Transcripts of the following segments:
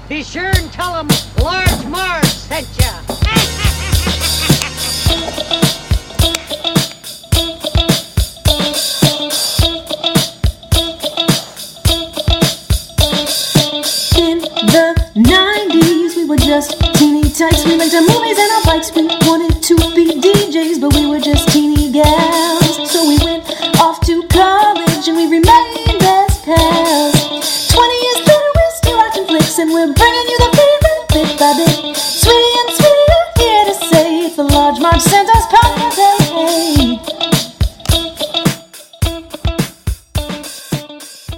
Be sure and tell them Large Marge sent ya. In the 90s, we were just teeny tykes. We went to movies and our bikes. We wanted to be DJs, but we were just teeny gals. So we went off to college and we remained as pals. 20 years later, we're still watching flicks and we're bringing you the favorite bit by bit. Sweetie and Sweetie are here to say it's the Large Marge Santa's podcast. Hey.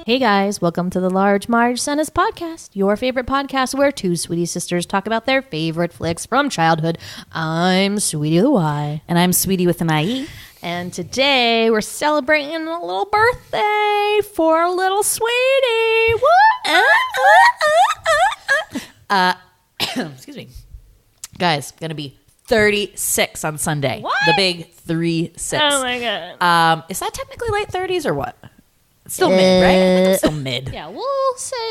Hey guys, welcome to the Large Marge Santa's podcast, your favorite podcast where two sweetie sisters talk about their favorite flicks from childhood. I'm Sweetie with a Y. And I'm Sweetie with an IE. And today we're celebrating a little birthday for little Sweetie. Excuse me. Guys, gonna be 36 on Sunday. What? The big 3-6. Oh my god. Is that technically late 30s or what? It's still mid, right? I think I'm still mid. Yeah,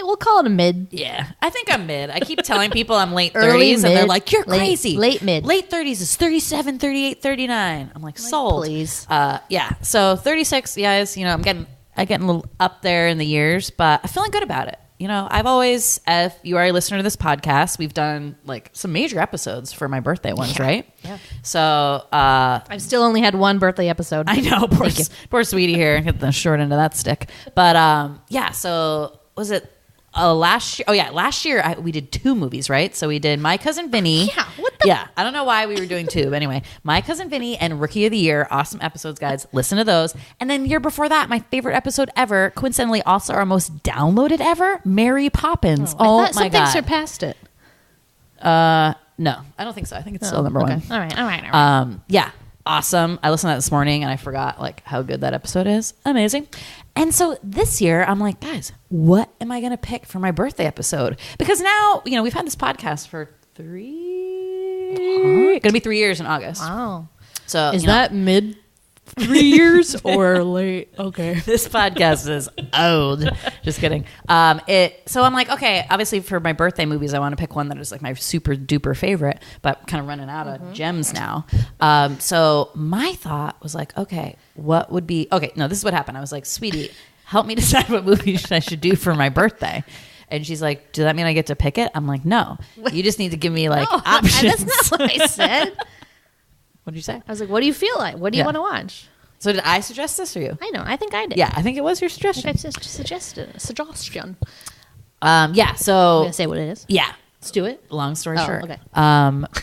we'll call it a mid. Yeah, I think I'm mid. I keep telling people I'm late 30s Early, and they're mid, like, you're late- crazy. late mid. Late 30s is 37, 38, 39. I'm like, sold. please. Yeah, so 36, guys, you know, I'm getting a little up there in the years, but I'm feeling good about it. You know, I've always, if you are a listener to this podcast, we've done like some major episodes for my birthday ones, right? Yeah. So, I've still only had one birthday episode. I know, poor Sweetie here, get the short end of that stick. But yeah, so was it last year? Oh yeah, last year we did 2 movies, right? So we did My Cousin Vinny. Yeah, what the? Yeah, I don't know why we were doing 2, but anyway, My Cousin Vinny and Rookie of the Year, awesome episodes, guys. Listen to those. And then year before that, my favorite episode ever, coincidentally also our most downloaded ever, Mary Poppins. Oh, I thought my something god. surpassed it. No, I don't think so. I think it's still number one. All right. Yeah, awesome. I listened to that this morning and I forgot like how good that episode is. Amazing. And so this year I'm like, guys, what am I going to pick for my birthday episode? Because now, you know, we've had this podcast for going to be 3 years in August. Wow. So Is you know, that mid 3 years or late? Okay. this podcast is old. Just kidding. So I'm like, okay, obviously for my birthday movies, I want to pick one that is like my super duper favorite, but kind of running out of gems now. So my thought was like, okay, what would be, okay, no, this is what happened. I was like, Sweetie, help me decide what movie I should do for my birthday. And she's like, does that mean I get to pick it? I'm like, no, you just need to give me like options. That's not what I said. What did you say? I was like, what do you feel like? What do you Yeah. want to watch? So did I suggest this or you? I know. I think I did. Yeah, I think it was your I think suggestion. I just suggested a suggestion. Yeah, I'm so going to say what it is. yeah. Let's do it. Long story Oh, short, okay.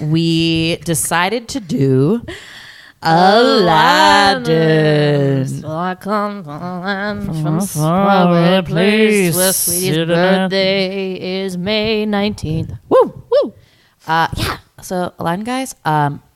We decided to do Aladdin. So I come from a land from a faraway place where Sweetie's birthday is May 19th. Woo, woo. Yeah. So Aladdin, guys.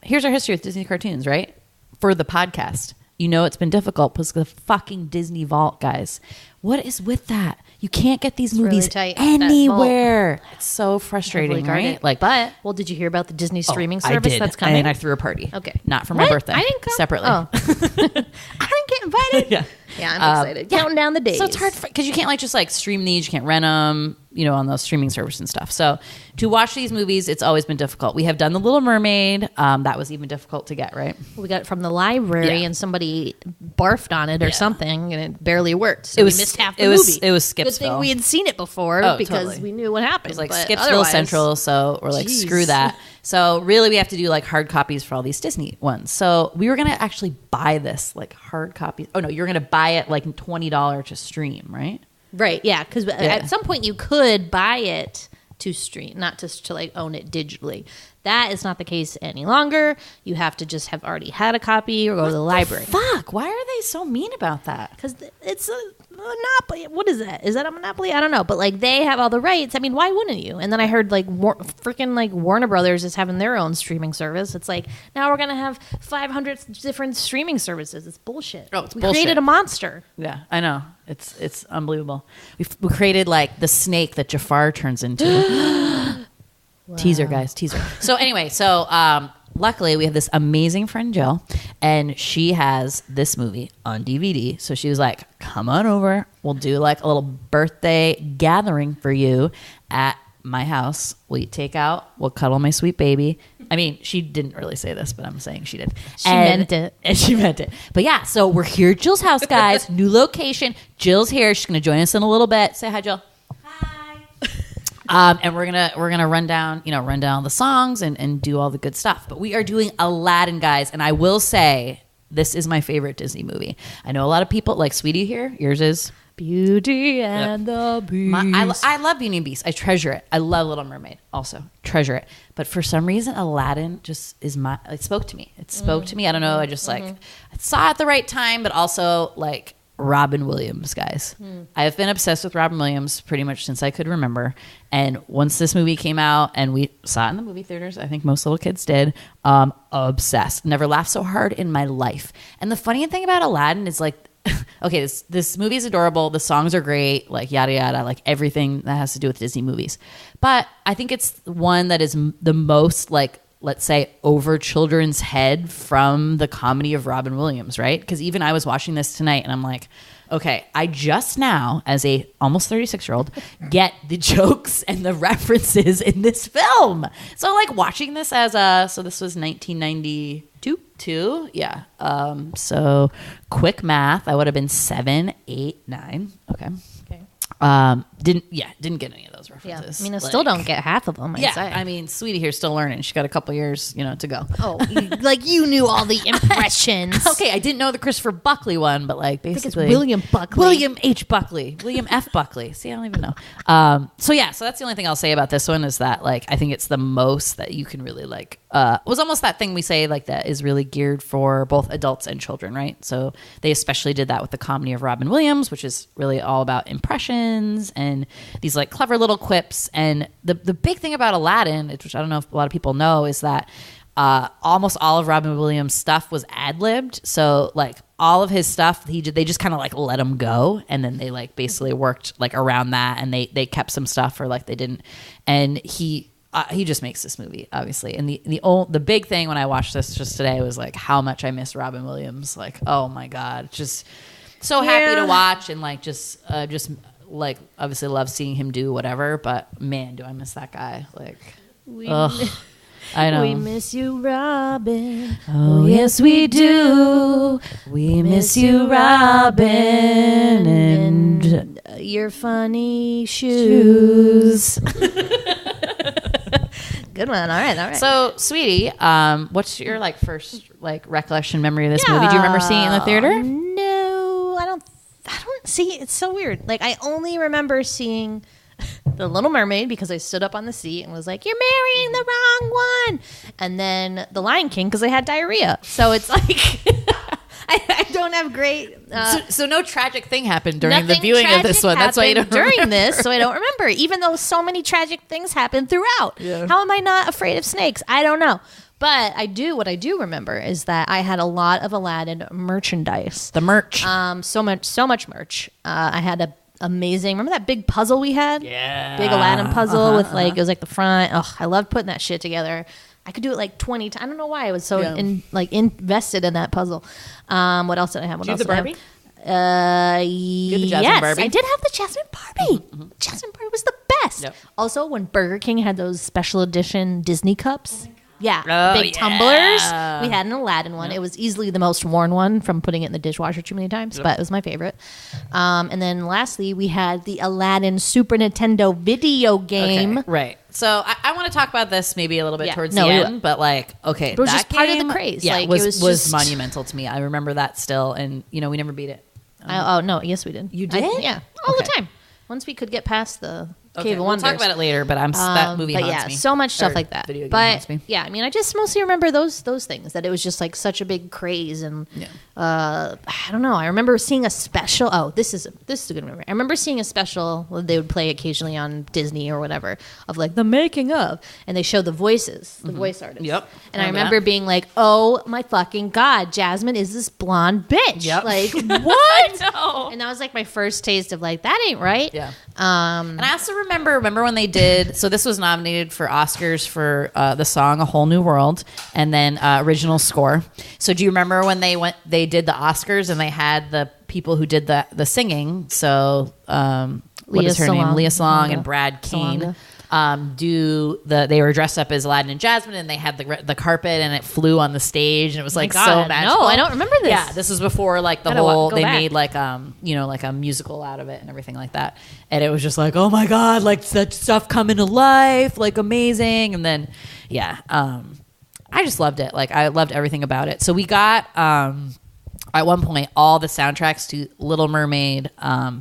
Here's our history with Disney cartoons, right? For the podcast, you know it's been difficult because the fucking Disney Vault, guys. What is with that? You can't get these movies really tight, that anywhere. It's so frustrating, Heavily guarded. right? Like, But, well, did you hear about the Disney streaming I service did, that's coming? and I threw a party. Okay. Not for my What? birthday. I didn't come. Separately. Oh. I didn't get invited. Yeah. Yeah, I'm excited. Counting down the days. So it's hard because you can't like just like stream these. You can't rent them, you know, on those streaming services and stuff. So to watch these movies, it's always been difficult. We have done The Little Mermaid. That was even difficult to get, right? We got it from the library Yeah. and somebody barfed on it or something and it barely worked. So It was- we missed half the it was- movie. it was Good thing Skipsville. we had seen it before Oh, because totally. we knew what happened. It was like but Skipsville otherwise- Central, so we're like, Jeez. screw that. So really, we have to do like hard copies for all these Disney ones. So we were gonna actually buy this like hard copy. Oh no, you're gonna buy it like $20 to stream, right? Right, yeah, because at some point you could buy it to stream, not just to like own it digitally. That is not the case any longer. You have to just have already had a copy or go to the library. Fuck! Why are they so mean about that? Because it's a monopoly. What is that? Is that a monopoly? I don't know. But like they have all the rights. I mean, why wouldn't you? And then I heard like freaking like Warner Brothers is having their own streaming service. It's like now we're gonna have 500 different streaming services. It's bullshit. Oh, it's we bullshit. created a monster. Yeah, I know. It's unbelievable. We created like the snake that Jafar turns into. Teaser, guys, teaser. So anyway, luckily we have this amazing friend Jill, and she has this movie on DVD. So she was like, "Come on over. We'll do like a little birthday gathering for you at my house. We'll eat takeout. We'll cuddle my sweet baby. I mean, she didn't really say this, but I'm saying she did. She meant it. And she meant it. But yeah, so we're here at Jill's house, guys. New location. Jill's here. She's going to join us in a little bit. Say hi, Jill. And we're gonna run down the songs and do all the good stuff. But we are doing Aladdin, guys, and I will say this is my favorite Disney movie. I know a lot of people like Sweetie here. Yours is Beauty and the Beast. I love Beauty and Beast. I treasure it. I love Little Mermaid. Also treasure it. But for some reason, Aladdin just is it spoke to me. It spoke to me. I don't know. I just I saw it at the right time, but also like. Robin Williams, guys. I have been obsessed with Robin Williams pretty much since I could remember. And once this movie came out and we saw it in the movie theaters, I think most little kids did, obsessed. Never laughed so hard in my life. And the funny thing about Aladdin is like, okay, this movie is adorable. The songs are great, like yada, yada, like everything that has to do with Disney movies. But I think it's one that is the most like, let's say, over children's head from the comedy of Robin Williams, right? Because even I was watching this tonight and I'm like, okay, I just now, as a almost 36-year-old, get the jokes and the references in this film. So like watching this so this was 1992? Yeah. So quick math, I would have been 7, 8, 9. Okay. Didn't get any of those references. Yeah. I mean, I still don't get half of them. I'd say. I mean, Sweetie here's still learning. She's got a couple years, to go. Oh, like you knew all the impressions. Okay, I didn't know the Christopher Buckley one, but like basically William Buckley, William H. Buckley, William F. Buckley. See, I don't even know. So that's the only thing I'll say about this one is that like I think it's the most that you can really like. Was almost that thing we say like that is really geared for both adults and children, right? So they especially did that with the comedy of Robin Williams, which is really all about impressions and these like clever little quips. And the big thing about Aladdin, which I don't know if a lot of people know, is that almost all of Robin Williams' stuff was ad-libbed. So like all of his stuff, they just kind of like let him go, and then they like basically worked like around that, and they kept some stuff or like they didn't. And he just makes this movie, obviously. And the big thing when I watched this just today was like how much I miss Robin Williams. Like, oh my God, just so happy to watch, and like just like obviously love seeing him do whatever. But man, do I miss that guy. Like, I know. We miss you, Robin. Oh, yes, we do. We miss you, Robin. And your funny shoes. Good one. All right. So, Sweetie, what's your like first like recollection memory of this movie? Do you remember seeing it in the theater? No, I don't see. It's so weird. Like I only remember seeing The Little Mermaid because I stood up on the seat and was like, "You're marrying the wrong one," and then The Lion King because I had diarrhea. So it's like. I don't have great. So no tragic thing happened during the viewing of this one. That's why you don't during remember. this, so I don't remember. Even though so many tragic things happened throughout. Yeah. How am I not afraid of snakes? I don't know. But what I do remember is that I had a lot of Aladdin merchandise. The merch. So much merch. I had a amazing. Remember that big puzzle we had? Yeah. Big Aladdin puzzle with like it was like the front. Oh, I loved putting that shit together. I could do it like 20 times. I don't know why I was so invested in that puzzle. What else did I have? What did you else have the Barbie? Yes, Barbie? I did have the Jasmine Barbie. Mm-hmm. Jasmine Barbie was the best. Yep. Also, when Burger King had those special edition Disney cups. Big tumblers. We had an Aladdin one. Yep. It was easily the most worn one from putting it in the dishwasher too many times, but it was my favorite. And then lastly, we had the Aladdin Super Nintendo video game. Okay, right. So I want to talk about this maybe a little bit towards the end, but like, okay, it was that just part game, of the craze. Yeah, like, was monumental to me. I remember that still, and we never beat it. No, yes we did. You did? Yeah, all the time. Once we could get past the Cave of Wonders. We'll talk about it later, but that movie haunts me. So much stuff like that. Video game but haunts me. yeah, I mean, I just mostly remember those things, that it was just like such a big craze, and I don't know. I remember seeing a special. Oh, this is a good memory. I remember seeing a special they would play occasionally on Disney or whatever of like the making of, and they show the voices, the voice artists. Yep. And I remember being like, oh my fucking God, Jasmine is this blonde bitch. Yep. Like what? No. And that was like my first taste of like that ain't right. Yeah. And I also remember when they did, so this was nominated for Oscars for the song A Whole New World, and then original score. So do you remember when they did the Oscars and they had the people who did the singing? So what is her name? Leah Salong and Brad Keane. They were dressed up as Aladdin and Jasmine, and they had the carpet, and it flew on the stage, and it was like so magical. No, I don't remember this. Yeah, this was before like the whole they made like like a musical out of it and everything like that, and it was just like, oh my god, like such stuff coming to life, like amazing. And then I just loved it. Like I loved everything about it. So we got at one point all the soundtracks to Little Mermaid,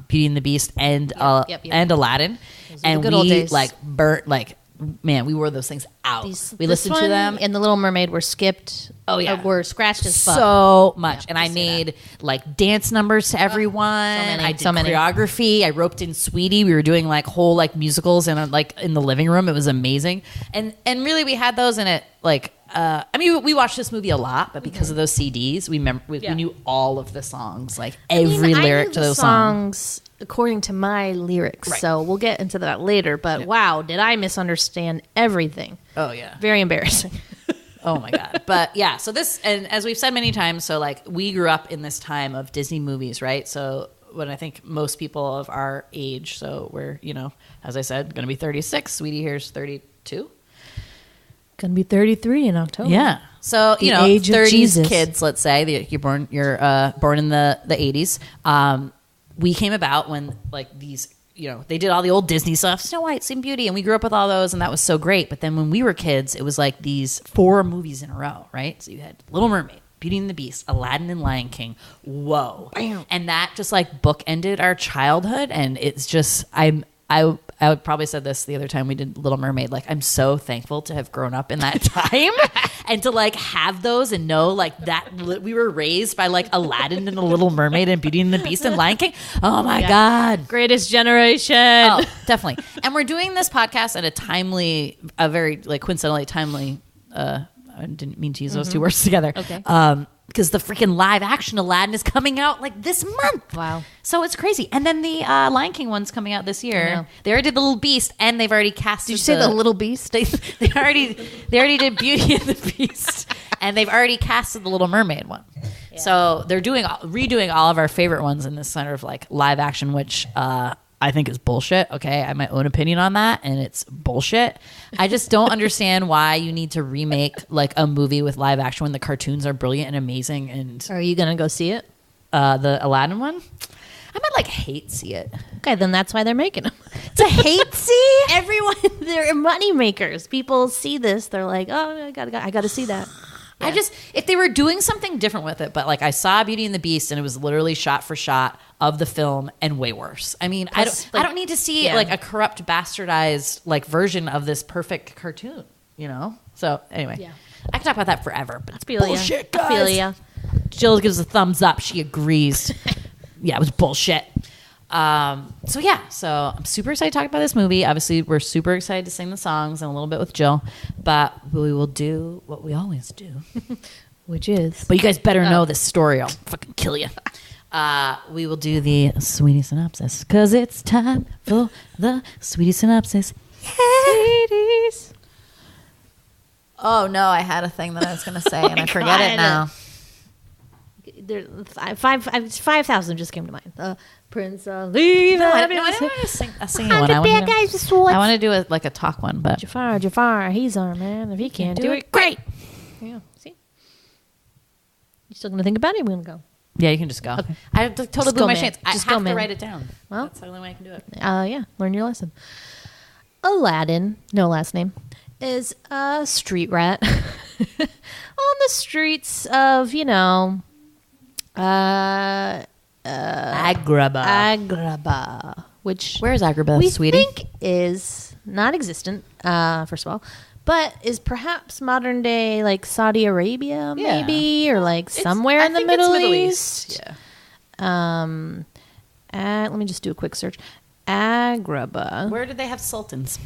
Beauty and the Beast, and and Aladdin, and good old we days. like burnt like. Man, we wore those things out. We listened to them, and the Little Mermaid were skipped. Oh yeah, were scratched as fuck. So much, and I made like dance numbers to everyone. I did choreography. I roped in Sweetie. We were doing like whole like musicals and like in the living room. It was amazing, and really we had those in it. Like, I mean, we watched this movie a lot, but because of those CDs, we knew all of the songs, like every lyric to those songs. According to my lyrics. Right. So we'll get into that later. But wow, did I misunderstand everything? Oh, yeah. Very embarrassing. Oh, my God. But yeah, so this, and as we've said many times, so like we grew up in this time of Disney movies, right? So when I think most people of our age, so we're, as I said, going to be 36. Sweetie here's 32. Gonna be 33 in October. Yeah. So, The age of 30s Jesus. kids, let's say, you're born in the 80s. We came about when like these, they did all the old Disney stuff, Snow White, Sleeping Beauty, and we grew up with all those, and that was so great. But then when we were kids, it was like these 4 movies in a row, right? So you had Little Mermaid, Beauty and the Beast, Aladdin, and Lion King. Whoa. Bam. And that just like bookended our childhood, and it's just, I probably said this the other time we did Little Mermaid. Like, I'm so thankful to have grown up in that time and to like have those and know like that we were raised by like Aladdin and the Little Mermaid and Beauty and the Beast and Lion King. Oh my God. Greatest generation. Oh, definitely. And we're doing this podcast at a very like coincidentally timely, I didn't mean to use those two words together. Okay. Because the freaking live action Aladdin is coming out like this month. Wow. So it's crazy. And then the Lion King one's coming out this year. They already did the Little Beast, and they've already casted. Did you say the Little Beast? They already did Beauty and the Beast, and they've already casted the Little Mermaid one. Yeah. So they're redoing all of our favorite ones in this sort of like live action, which I think is bullshit. Okay, I have my own opinion on that, and it's bullshit. I just don't understand why you need to remake like a movie with live action when the cartoons are brilliant and amazing. And Are you gonna go see it? The Aladdin one, I might like hate see it. Okay, then that's why they're making them. It's a hate see. Everyone, they're money makers. People see this, they're like, oh, I gotta see that. I just, if they were doing something different with it, but like I saw Beauty and the Beast and it was literally shot for shot of the film and way worse. I mean, I don't need to see like a corrupt, bastardized like version of this perfect cartoon, So anyway, I can talk about that forever, but it's bullshit, guys. I feel ya. Jill gives a thumbs up. She agrees. Yeah, it was bullshit. So I'm super excited to talk about this movie. Obviously, we're super excited to sing the songs and a little bit with Jill, but we will do what we always do, which is. But you guys better know this story. I'll fucking kill you. We will do the Sweetie Synopsis because it's time for the Sweetie Synopsis. Sweeties. Oh no, I had a thing that I was going to say and I forget it now. 5,000 just came to mind. Prince Ali. No, I don't want to sing a singing one. I want to do a talk one, but Jafar, he's our man. If he can't do it, great. Yeah, see? You still gonna think about it? We're gonna go. Yeah, you can just go. Okay. I totally blew my chance. I have to write it down. Well, that's the only way I can do it. Yeah, learn your lesson. Aladdin, no last name, is a street rat on the streets of, Agrabah, which where is Agrabah, we sweetie? think is not existent, first of all, but is perhaps modern day like Saudi Arabia, maybe, or like somewhere in the Middle East. Yeah. Let me just do a quick search. Agrabah. Where did they have sultans?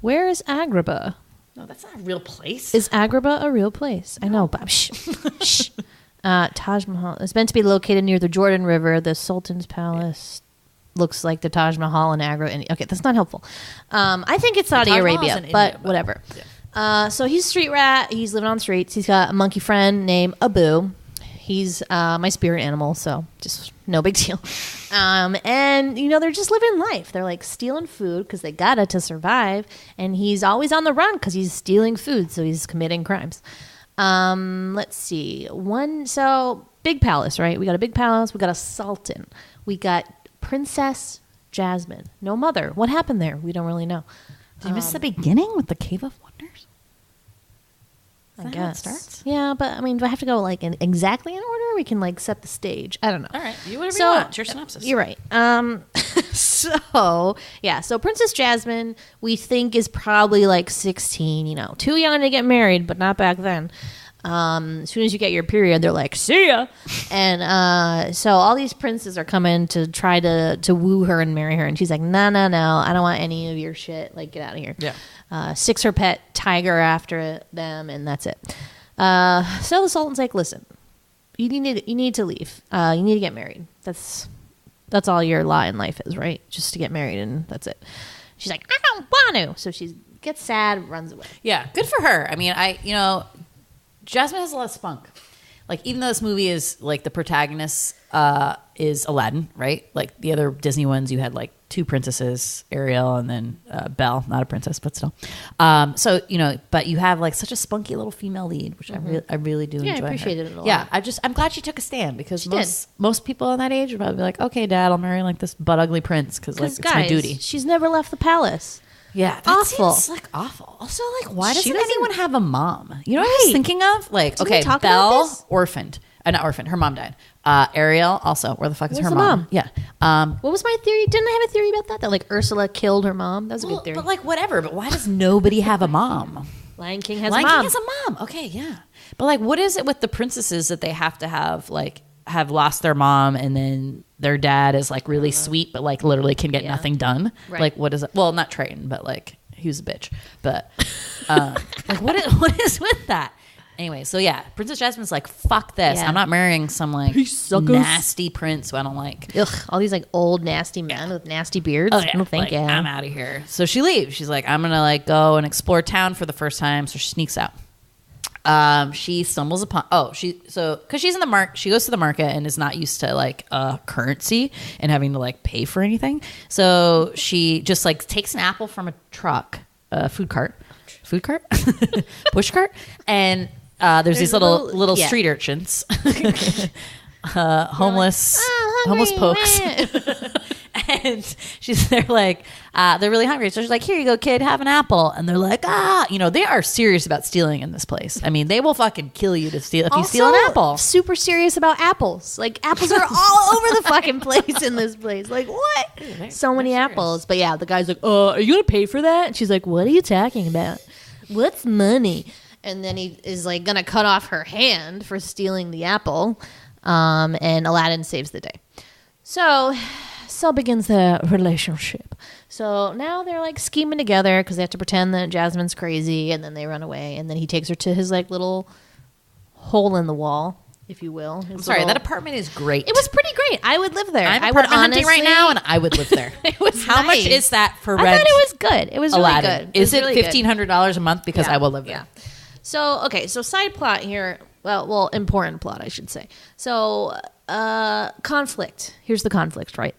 Where is Agrabah? No, that's not a real place. Is Agrabah a real place? No. I know, but shh. Taj Mahal. It's meant to be located near the Jordan River. The Sultan's Palace looks like the Taj Mahal in Agra. Okay, that's not helpful. I think it's Saudi Arabia, but whatever. Yeah. So he's a street rat. He's living on the streets. He's got a monkey friend named Abu. He's my spirit animal, so just no big deal. And they're just living life. They're like stealing food because they gotta to survive, and he's always on the run because he's stealing food, so he's committing crimes. Let's see. So big palace, right? We got a big palace. We got a sultan. We got Princess Jasmine. No mother. What happened there? We don't really know. Did you miss the beginning with the Cave of Wonders? I guess. How it starts? Yeah, but I mean, do I have to go like exactly in order? Or we can like set the stage. I don't know. All right, you whatever you want. It's your synopsis. You're right. So Princess Jasmine, we think is probably like 16. Too young to get married, but not back then. As soon as you get your period, they're like, see ya. And so all these princes are coming to try to woo her and marry her. And she's like, no, I don't want any of your shit. Like, get out of here. Yeah. Sticks her pet tiger after them, and that's it. So the Sultan's like, listen, you need to leave. You need to get married. That's all your lot in life is, right? Just to get married, and that's it. She's like, I don't want to. So she gets sad, runs away. Yeah, good for her. I mean, Jasmine has a lot of spunk. Like, even though this movie is like the protagonist is Aladdin, right? Like the other Disney ones, you had like two princesses, Ariel and then Belle, not a princess, but still. So but you have like such a spunky little female lead, which I really do enjoy. I appreciated it a lot. Yeah, I'm glad she took a stand because most people in that age would probably be like, okay, Dad, I'll marry like this butt ugly prince because like it's my duty. She's never left the palace. Yeah, that awful. Seems like awful. Also, like, why doesn't anyone have a mom? You know what I was thinking of? Like, Didn't okay, we talk about Belle, this? orphaned. Not orphaned. Her mom died. Ariel, also. Where the fuck is Where's her the mom? Yeah. What was my theory? Didn't I have a theory about that? That like Ursula killed her mom? That was a good theory. But like, whatever. But why does nobody have a mom? Lion King has Lion a mom. King has a mom. Okay, yeah. But like, what is it with the princesses that they have to have like have lost their mom and then their dad is like really sweet but like literally can get nothing done? Right. Like, what is it? Well, not Triton, but like he was a bitch. But like, what is with that? Anyway, so yeah, Princess Jasmine's like, fuck this. Yeah. I'm not marrying some like nasty prince who I don't like. Ugh, all these like old nasty men with nasty beards. Oh, yeah. No, thank you. I'm out of here. So she leaves. She's like, I'm gonna like go and explore town for the first time. So she sneaks out. She stumbles upon because she's in the market. She goes to the market and is not used to like currency and having to like pay for anything. So she just like takes an apple from a truck, food cart, push cart, and there's these little street urchins, homeless pokes. And they're like, they're really hungry. So she's like, here you go, kid, have an apple. And they're like, they are serious about stealing in this place. I mean, they will fucking kill you if you steal an apple. Super serious about apples. Like apples are all over the fucking place in this place. Like what? So many apples. But yeah, the guy's like, are you gonna pay for that? And she's like, what are you talking about? What's money? And then he is like gonna cut off her hand for stealing the apple. And Aladdin saves the day. So begins the relationship. So now they're like scheming together because they have to pretend that Jasmine's crazy, and then they run away, and then he takes her to his like little hole in the wall, if you will. I'm sorry, that apartment is great. It was pretty great. I would live there. I would hunting right now, and I would live there. It was How nice. much is that for rent? I thought it was good. It was Aladdin. really good. Is it really $1,500 a month? Because I will live there. Yeah. So side plot here. Well, important plot, I should say. So conflict. Here's the conflict, right?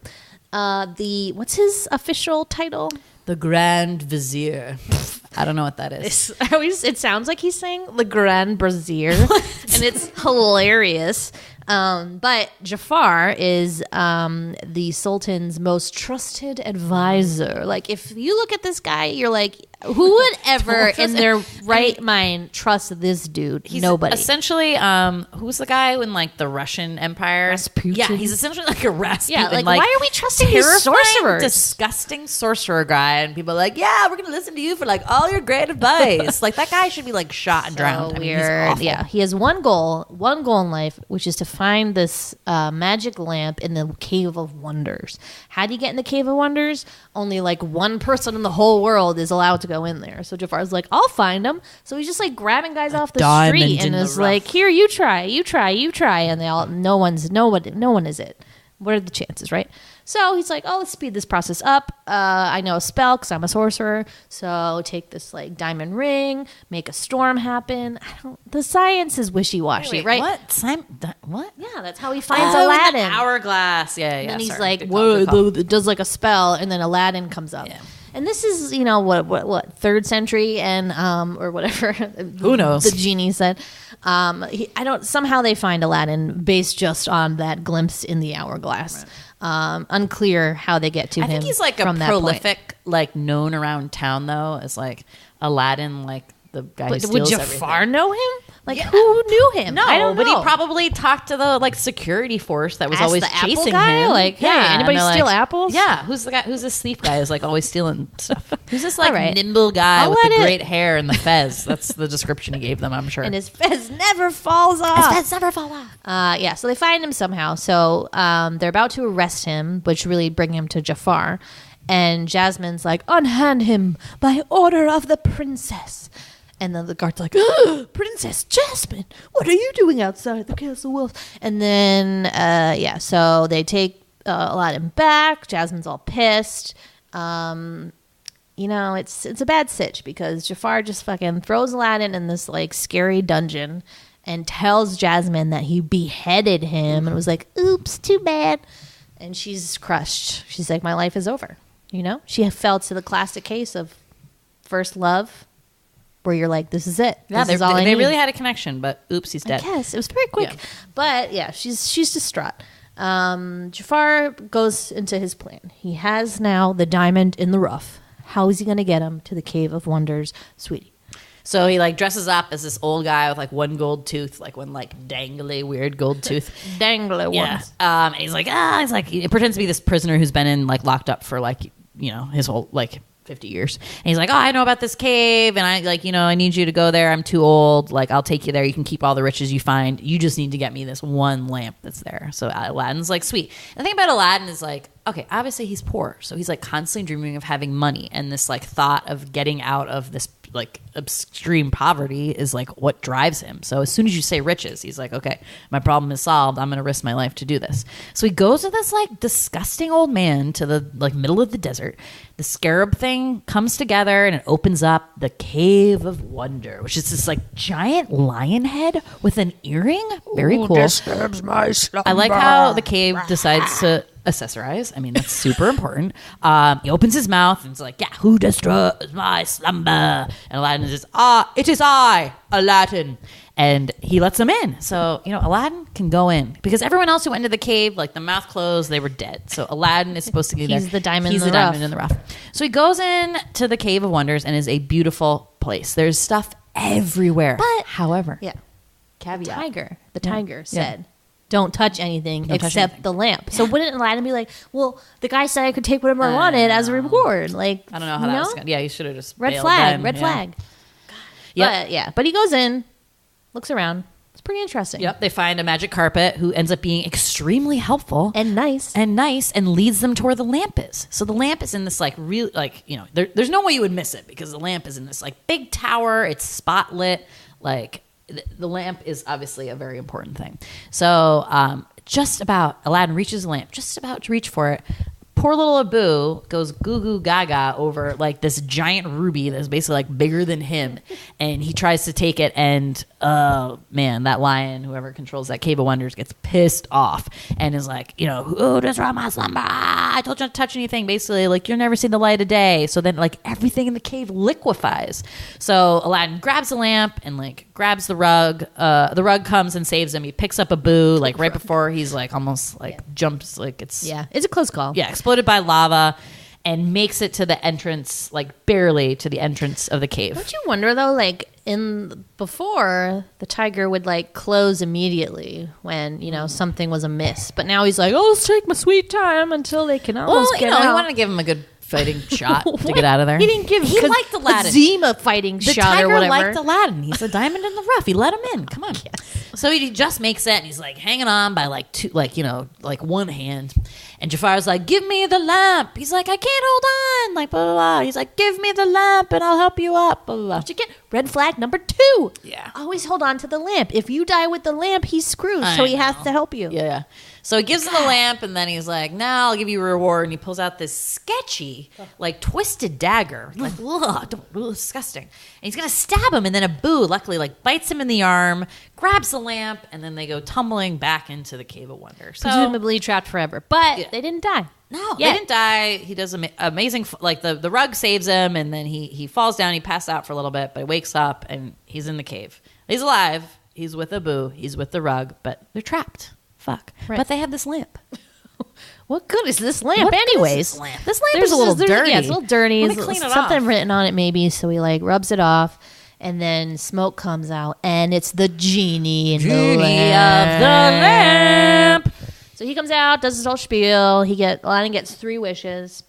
What's his official title? The Grand Vizier. I don't know what that is. It sounds like he's saying the Grand Brazier, and it's hilarious. But Jafar is the Sultan's most trusted advisor. Like, if you look at this guy, you're like, who would ever in their right mind trust this dude? He's Nobody. Essentially, who's the guy in like the Russian Empire? Rasputin. Yeah, he's essentially like a Rasputin. Yeah, like why are we trusting these terrifying, sorcerers? disgusting sorcerer guy? And people are like, yeah, we're gonna listen to you for like all your great advice. Like that guy should be like shot and drowned. I mean, he's awful. Yeah, he has one goal in life, which is to find this magic lamp in the Cave of Wonders. How do you get in the Cave of Wonders? Only like one person in the whole world is allowed to go in there. So Jafar's like, I'll find him. So he's just like grabbing guys off the street and is like, here, you try, and they all no one is it. What are the chances, right? So he's like, oh, let's speed this process up. I know a spell because I'm a sorcerer. So take this like diamond ring, make a storm happen. The science is wishy-washy, right? What? Yeah, that's how he finds In the Aladdin. hourglass. Yeah. And then he's sorry. like, Good call, good call. whoa, it does like a spell, and then Aladdin comes up. Yeah. And this is, what 3rd century and or whatever. Who knows? The genie said. Somehow they find Aladdin based just on that glimpse in the hourglass. Right. Unclear how they get to him. I think he's like a prolific, like known around town though, as like Aladdin, like the guy who steals would Jafar everything. know him? Like who knew him? No, I don't know. but he probably talked to the like security force that was always the apple chasing guy? him. Like, hey, anybody and they're steal like, apples? Yeah, who's the guy? Who's this thief guy? Who's like always stealing stuff? Who's this like All right. nimble guy I'll with let the it- great hair and the fez? That's the description he gave them, I'm sure. And his fez never falls off. His fez never fall off. Yeah, so they find him somehow. So they're about to arrest him, which really bring him to Jafar. And Jasmine's like, unhand him by order of the princess. And then the guard's like, Princess Jasmine, what are you doing outside the castle walls? And then, so they take Aladdin back. Jasmine's all pissed. It's a bad sitch because Jafar just fucking throws Aladdin in this like scary dungeon and tells Jasmine that he beheaded him and was like, oops, too bad. And she's crushed. She's like, my life is over. She fell to the classic case of first love where you're like, this is it. Yeah, this is all I they need. really had a connection, but oops, he's dead. Yes, it was very quick. Yeah. But yeah, she's distraught. Jafar goes into his plan. He has now the diamond in the rough. How is he going to get him to the Cave of Wonders, sweetie? So he like dresses up as this old guy with like one gold tooth, like one like dangly weird gold tooth. Dangler Yeah. ones. And he's like he pretends to be this prisoner who's been in like locked up for like, his whole like 50 years. And he's like, oh, I know about this cave and I like, I need you to go there. I'm too old. Like, I'll take you there. You can keep all the riches you find. You just need to get me this one lamp that's there. So Aladdin's like, sweet. And the thing about Aladdin is like, okay, obviously he's poor. So he's like constantly dreaming of having money. And this like thought of getting out of this like extreme poverty is like what drives him. So as soon as you say riches, he's like, okay, my problem is solved. I'm going to risk my life to do this. So he goes with this like disgusting old man to the like middle of the desert. The scarab thing comes together and it opens up the Cave of Wonder, which is this like giant lion head with an earring. Very cool. Disturbs my slumber. I like how the cave decides to accessorize. I mean, that's super important. He opens his mouth and it's like, yeah, who disturbs my slumber? And Aladdin says, it is I, Aladdin. And he lets him in. So, Aladdin can go in because everyone else who went into the cave, like the mouth closed, they were dead. So Aladdin is supposed to be there. He's the diamond He's in the the rough. diamond in the rough. So he goes in to the Cave of Wonders and is a beautiful place. There's stuff everywhere. But- however, Yeah. caveat. The tiger said, don't touch anything except the lamp. So wouldn't Aladdin be like, well, the guy said I could take whatever I wanted as a reward? Like, I don't know how that was going to. Yeah, you should have just Red bailed flag, then. red Yeah. flag. Yep. But he goes in, looks around. It's pretty interesting. Yep, they find a magic carpet who ends up being extremely helpful And nice. and leads them to where the lamp is. So the lamp is in this like real like there's no way you would miss it because the lamp is in this like big tower. It's spotlit. Like the lamp is obviously a very important thing. So just about Aladdin reaches the lamp, just about to reach for it. Poor little Abu goes goo goo gaga over like this giant ruby that's basically like bigger than him, and he tries to take it, and man, that lion, whoever controls that Cave of Wonders, gets pissed off and is like, who disrupt my slumber? I told you not to touch anything. Basically, like you'll never see the light of day. So then, like everything in the cave liquefies. So Aladdin grabs the lamp and like grabs the rug. The rug comes and saves him. He picks up Abu like right before he's like almost like jumps like it's It's a close call. yeah, exploded by lava and makes it to the entrance, like barely to the entrance of the cave. Don't you wonder though, like before the tiger would like close immediately when something was amiss, but now he's like, oh, let's take my sweet time until they can almost Well, get he out. wanted to give him a good fighting shot to get out of there. He didn't give. He liked Aladdin. Zima fighting The shot tiger or whatever. liked Aladdin. He's a diamond in the rough. He let him in. Come on. So he just makes it, and he's like hanging on by like two, like one hand, And Jafar's like, give me the lamp. He's like, I can't hold on. Like, blah, blah, blah. He's like, give me the lamp and I'll help you up. Blah, blah, blah. Did you get red flag number 2? Yeah. Always hold on to the lamp. If you die with the lamp, he's screwed. I So he has know. to help you. Yeah. So he gives him the lamp, and then he's like, "Now I'll give you a reward." And he pulls out this sketchy, like twisted dagger, like ugh, disgusting. And he's gonna stab him, and then Abu luckily like bites him in the arm, grabs the lamp, and then they go tumbling back into the Cave of Wonder. So Presumably trapped forever. But they didn't die. no, Yeah. they didn't die. He does amazing. Like the rug saves him, and then he falls down. He passes out for a little bit, but he wakes up and he's in the cave. He's alive. He's with Abu. He's with the rug, but they're trapped. Fuck. Right. But they have this lamp. What good is this lamp, What good is anyways? this lamp? This lamp There's is a little dirty. Yeah, it's a little dirty. Let me There's clean it something off. written on it, maybe. So he like rubs it off, and then smoke comes out, and it's the genie in the lamp. So he comes out, does his whole spiel. Aladdin gets 3 wishes.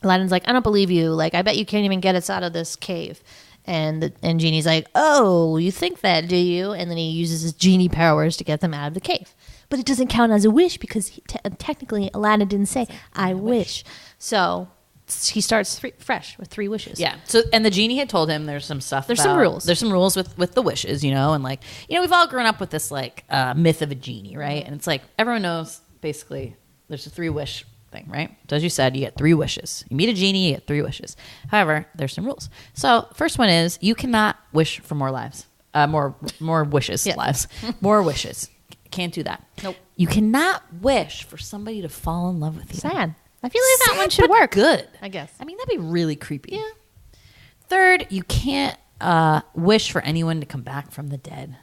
Aladdin's like, I don't believe you. Like, I bet you can't even get us out of this cave. And Genie's like, oh, you think that, do you? And then he uses his genie powers to get them out of the cave. But it doesn't count as a wish because technically Aladdin didn't say, I wish. So he starts fresh with 3 wishes. Yeah. So and the genie had told him there's some stuff. There's some rules. There's some rules with the wishes, and like we've all grown up with this like myth of a genie, right? And it's like everyone knows basically there's a 3 wish thing, right? So as you said, you get 3 wishes. You meet a genie, you get 3 wishes. However, there's some rules. So first one is you cannot wish for more lives, more wishes, lives, more wishes. Can't do that. Nope. You cannot wish for somebody to fall in love with you. Sad. I feel like that Sad, one should but work. Good, I guess. I mean, that'd be really creepy. Yeah. Third, you can't wish for anyone to come back from the dead.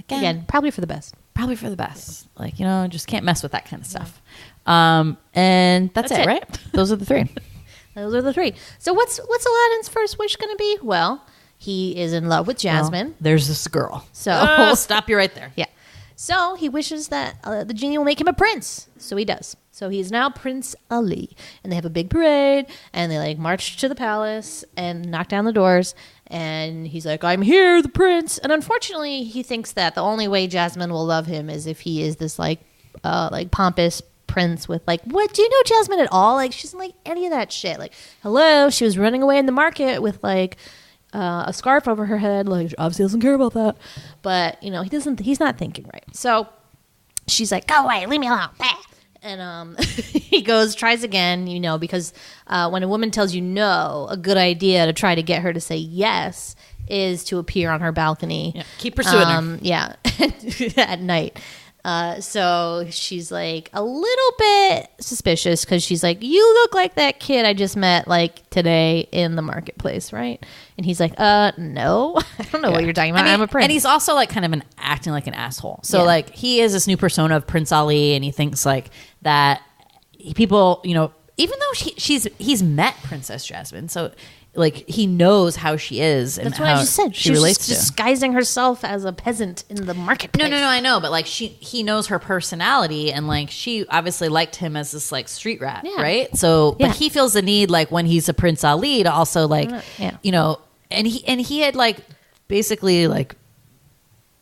Again, Probably for the best. probably for the best. Like, just can't mess with that kind of stuff. And that's it, right? Those are the 3. Those are the 3. So what's Aladdin's first wish going to be? Well, he is in love with Jasmine. Well, there's this girl. So Stop you right there. yeah. So he wishes that the genie will make him a prince. So he does. So he's now Prince Ali. And they have a big parade. And they like march to the palace and knock down the doors. And he's like, I'm here, the prince. And unfortunately, he thinks that the only way Jasmine will love him is if he is this like pompous prince with like, what, do you know Jasmine at all? Like, she doesn't like any of that shit. Like, hello, she was running away in the market with like a scarf over her head. Like, she obviously doesn't care about that. But, he's not thinking right. So she's like, go away, leave me alone. And he tries again, because when a woman tells you no, a good idea to try to get her to say yes is to appear on her balcony. Yeah, keep pursuing her. Yeah, at night. So she's like a little bit suspicious because she's like, you look like that kid I just met like today in the marketplace, right? And he's like, no, I don't know what you're talking about. I'm a prince. And he's also like kind of acting like an asshole. So like he is this new persona of Prince Ali, and he thinks like that people, even though he's met Princess Jasmine, so like he knows how she is and That's what how I just said. she relates just to. disguising herself as a peasant in the marketplace. No, I know, but like he knows her personality, and like she obviously liked him as this like street rat, right? So, but he feels the need like when he's a Prince Ali to also like, and he had like basically like,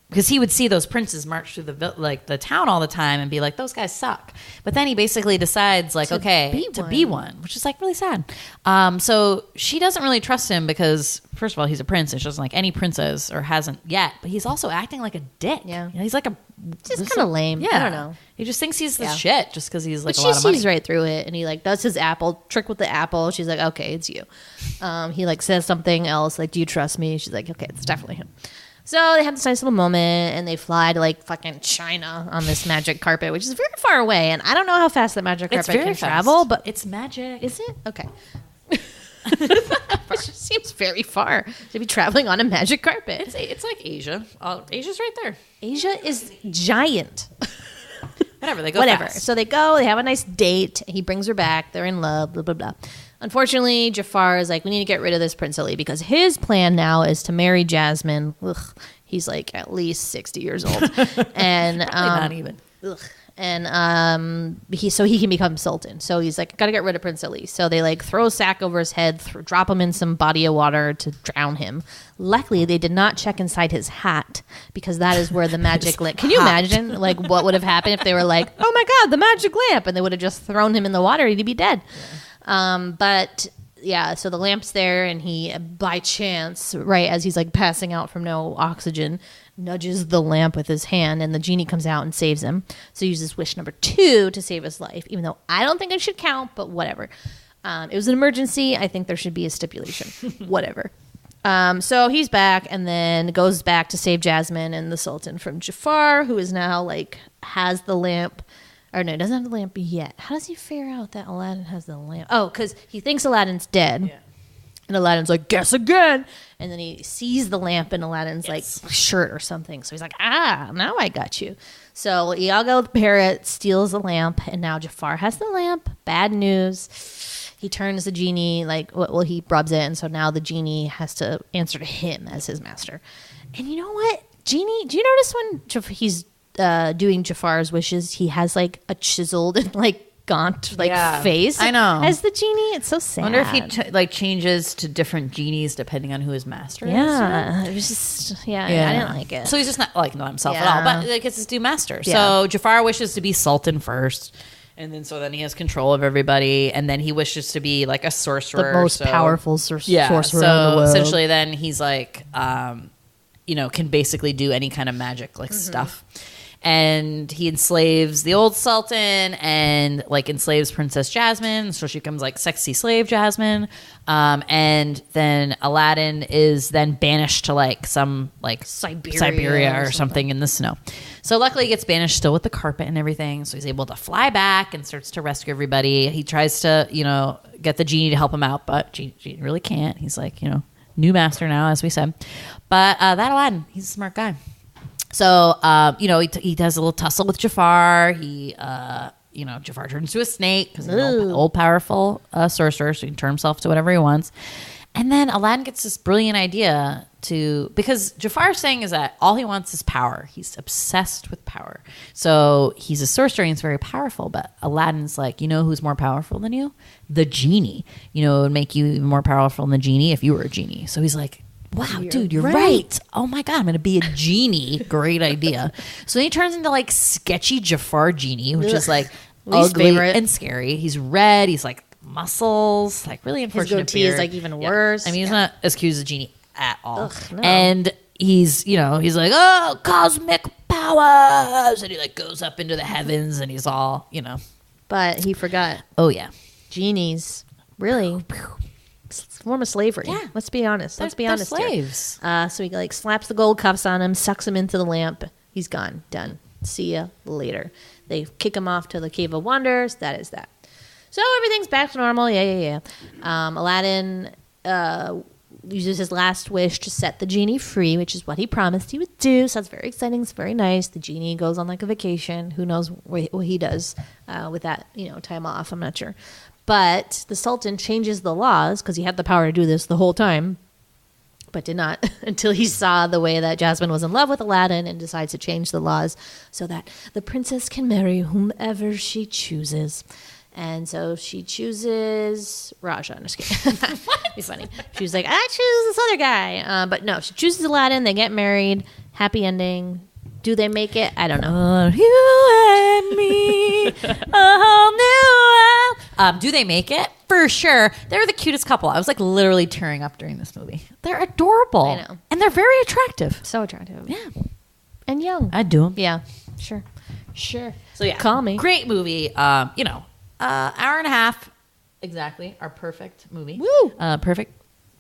because he would see those princes march through the town all the time and be like, those guys suck. But then he basically decides like, to be one, which is like really sad. So she doesn't really trust him because first of all, he's a prince and she doesn't like any princess or hasn't yet. But he's also acting like a dick. Yeah. He's like just kind of lame. Yeah. I don't know. He just thinks he's the shit just because he's like But a lot of money. She sees right through it, and he like does his trick with the apple. She's like, okay, it's you. He like says something else like, do you trust me? She's like, okay, it's definitely him. So they have this nice little moment, and they fly to like fucking China on this magic carpet, which is very far away. And I don't know how fast that magic carpet can travel, but it's magic. Is it? Okay. It just seems very far to be traveling on a magic carpet. It's like Asia. Asia's right there. Asia is giant. Whatever, they go Whatever. fast. So they go, they have a nice date. He brings her back. They're in love, blah, blah, blah. Unfortunately, Jafar is like, we need to get rid of this Prince Ali because his plan now is to marry Jasmine. Ugh, he's like at least 60 years old. And Probably not even. Ugh. and he can become sultan. So he's like, gotta get rid of Prince Ali. So they like throw a sack over his head, drop him in some body of water to drown him. Luckily, they did not check inside his hat because that is where the magic lamp. Can you imagine like what would have happened if they were like, oh my god, the magic lamp, and they would have just thrown him in the water, he'd be dead. But yeah, so the lamp's there, and he, by chance, right as he's like passing out from no oxygen, nudges the lamp with his hand, and the genie comes out and saves him. So he uses wish number 2 to save his life, even though I don't think it should count, but whatever. It was an emergency. I think there should be a stipulation. Whatever. So he's back, and then goes back to save Jasmine and the Sultan from Jafar, who is now like has the lamp. Or no, he doesn't have the lamp yet. How does he figure out that Aladdin has the lamp? Oh, because he thinks Aladdin's dead. Yeah. And Aladdin's like, guess again. And then he sees the lamp in Aladdin's like shirt or something. So he's like, now I got you. So Iago the parrot steals the lamp, and now Jafar has the lamp. Bad news. He turns the genie, he rubs it, and so now the genie has to answer to him as his master. And you know what? Genie, do you notice when he's doing Jafar's wishes, he has like a chiseled and like gaunt face. I know. As the genie, it's so sad. I wonder if he changes to different genies depending on who his master is. Yeah, it was just I didn't like it. So he's just not like not himself at all, but like it's his new master. Yeah. So Jafar wishes to be Sultan first. And then he has control of everybody, and then he wishes to be like a sorcerer, the most powerful sorcerer in the world. Essentially, then he's like, can basically do any kind of magic stuff. And he enslaves the old Sultan and like enslaves Princess Jasmine, so she becomes like sexy slave Jasmine. And then Aladdin is then banished to like some like Siberia or something in the snow. So luckily he gets banished still with the carpet and everything. So he's able to fly back and starts to rescue everybody. He tries to, get the genie to help him out, but genie really can't. He's like, new master now, as we said. But that Aladdin, he's a smart guy. So, he does a little tussle with Jafar. Jafar turns into a snake because he's an old powerful sorcerer, so he can turn himself to whatever he wants. And then Aladdin gets this brilliant idea because Jafar's saying is that all he wants is power. He's obsessed with power. So he's a sorcerer and he's very powerful, but Aladdin's like, who's more powerful than you? The genie. It would make you even more powerful than the genie if you were a genie. So he's like, wow, dude, you're right. Oh my God, I'm going to be a genie. Great idea. So then he turns into like sketchy Jafar genie, which is like ugly and scary. He's red. He's like muscles, like really unfortunate. His goatee is like even worse. I mean, he's not as cute as a genie at all. Ugh, no. And he's like, oh, cosmic powers. And he like goes up into the heavens and he's all, But he forgot. Oh, yeah. Genies. Really? It's a form of slavery. Yeah. Let's be honest. They're slaves. So he like slaps the gold cuffs on him, sucks him into the lamp. He's gone. Done. See ya later. They kick him off to the Cave of Wonders. That is that. So everything's back to normal. Yeah. Aladdin uses his last wish to set the genie free, which is what he promised he would do. So that's very exciting. It's very nice. The genie goes on like a vacation. Who knows what he does with that, time off. I'm not sure. But the Sultan changes the laws because he had the power to do this the whole time, but did not until he saw the way that Jasmine was in love with Aladdin and decides to change the laws so that the princess can marry whomever she chooses. And so she chooses Raja. I'm just kidding. Be funny. She was like, I choose this other guy. But no, she chooses Aladdin. They get married. Happy ending. Do they make it? I don't know. You and me, a whole new world. Do they make it? For sure. They're the cutest couple. I was like literally tearing up during this movie. They're adorable. I know. And they're very attractive. So attractive. Yeah. And young. I'd do them. Yeah. Sure. So yeah. Call me. Great movie. Hour and a half. Exactly. Our perfect movie. Woo.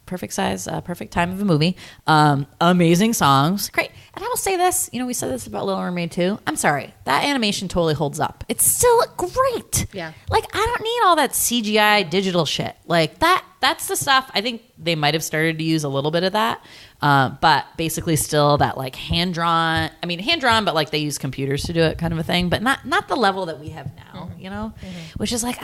Perfect size, perfect time of a movie. Amazing songs. Great. And I will say this, we said this about Little Mermaid too. I'm sorry. That animation totally holds up. It's still great. Yeah. Like, I don't need all that CGI digital shit. Like, that's the stuff. I think they might have started to use a little bit of that. But basically still that like hand drawn, but like they use computers to do it kind of a thing, but not the level that we have now, you know, which is like,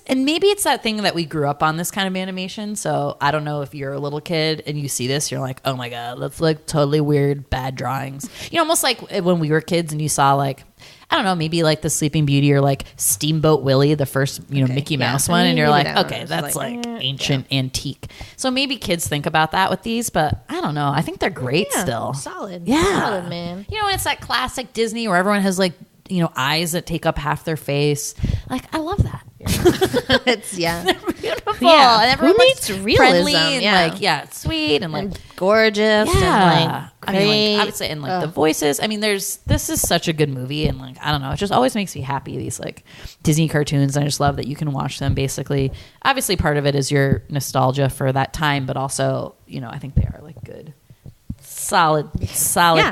and maybe it's that thing that we grew up on this kind of animation. So I don't know if you're a little kid and you see this, you're like, oh my God, that's like totally weird, bad drawings. You know, almost like when we were kids and you saw like, I don't know, maybe like the Sleeping Beauty or like Steamboat Willie, the first, Mickey Mouse one. And you're like, okay, that's like ancient, antique. So maybe kids think about that with these, but I don't know. I think they're great still. Solid. Yeah. Solid, man. You know, it's that classic Disney where everyone has like, eyes that take up half their face. Like, I love that. It's They're beautiful. Yeah. And everyone Who looks needs realism? friendly and Yeah. like, it's sweet and like And gorgeous. yeah. And like, I mean, great. like, obviously, and like the voices. I mean, this is such a good movie, and like, I don't know, it just always makes me happy. These like Disney cartoons, and I just love that you can watch them. Basically, obviously, part of it is your nostalgia for that time, but also, I think they are like good, solid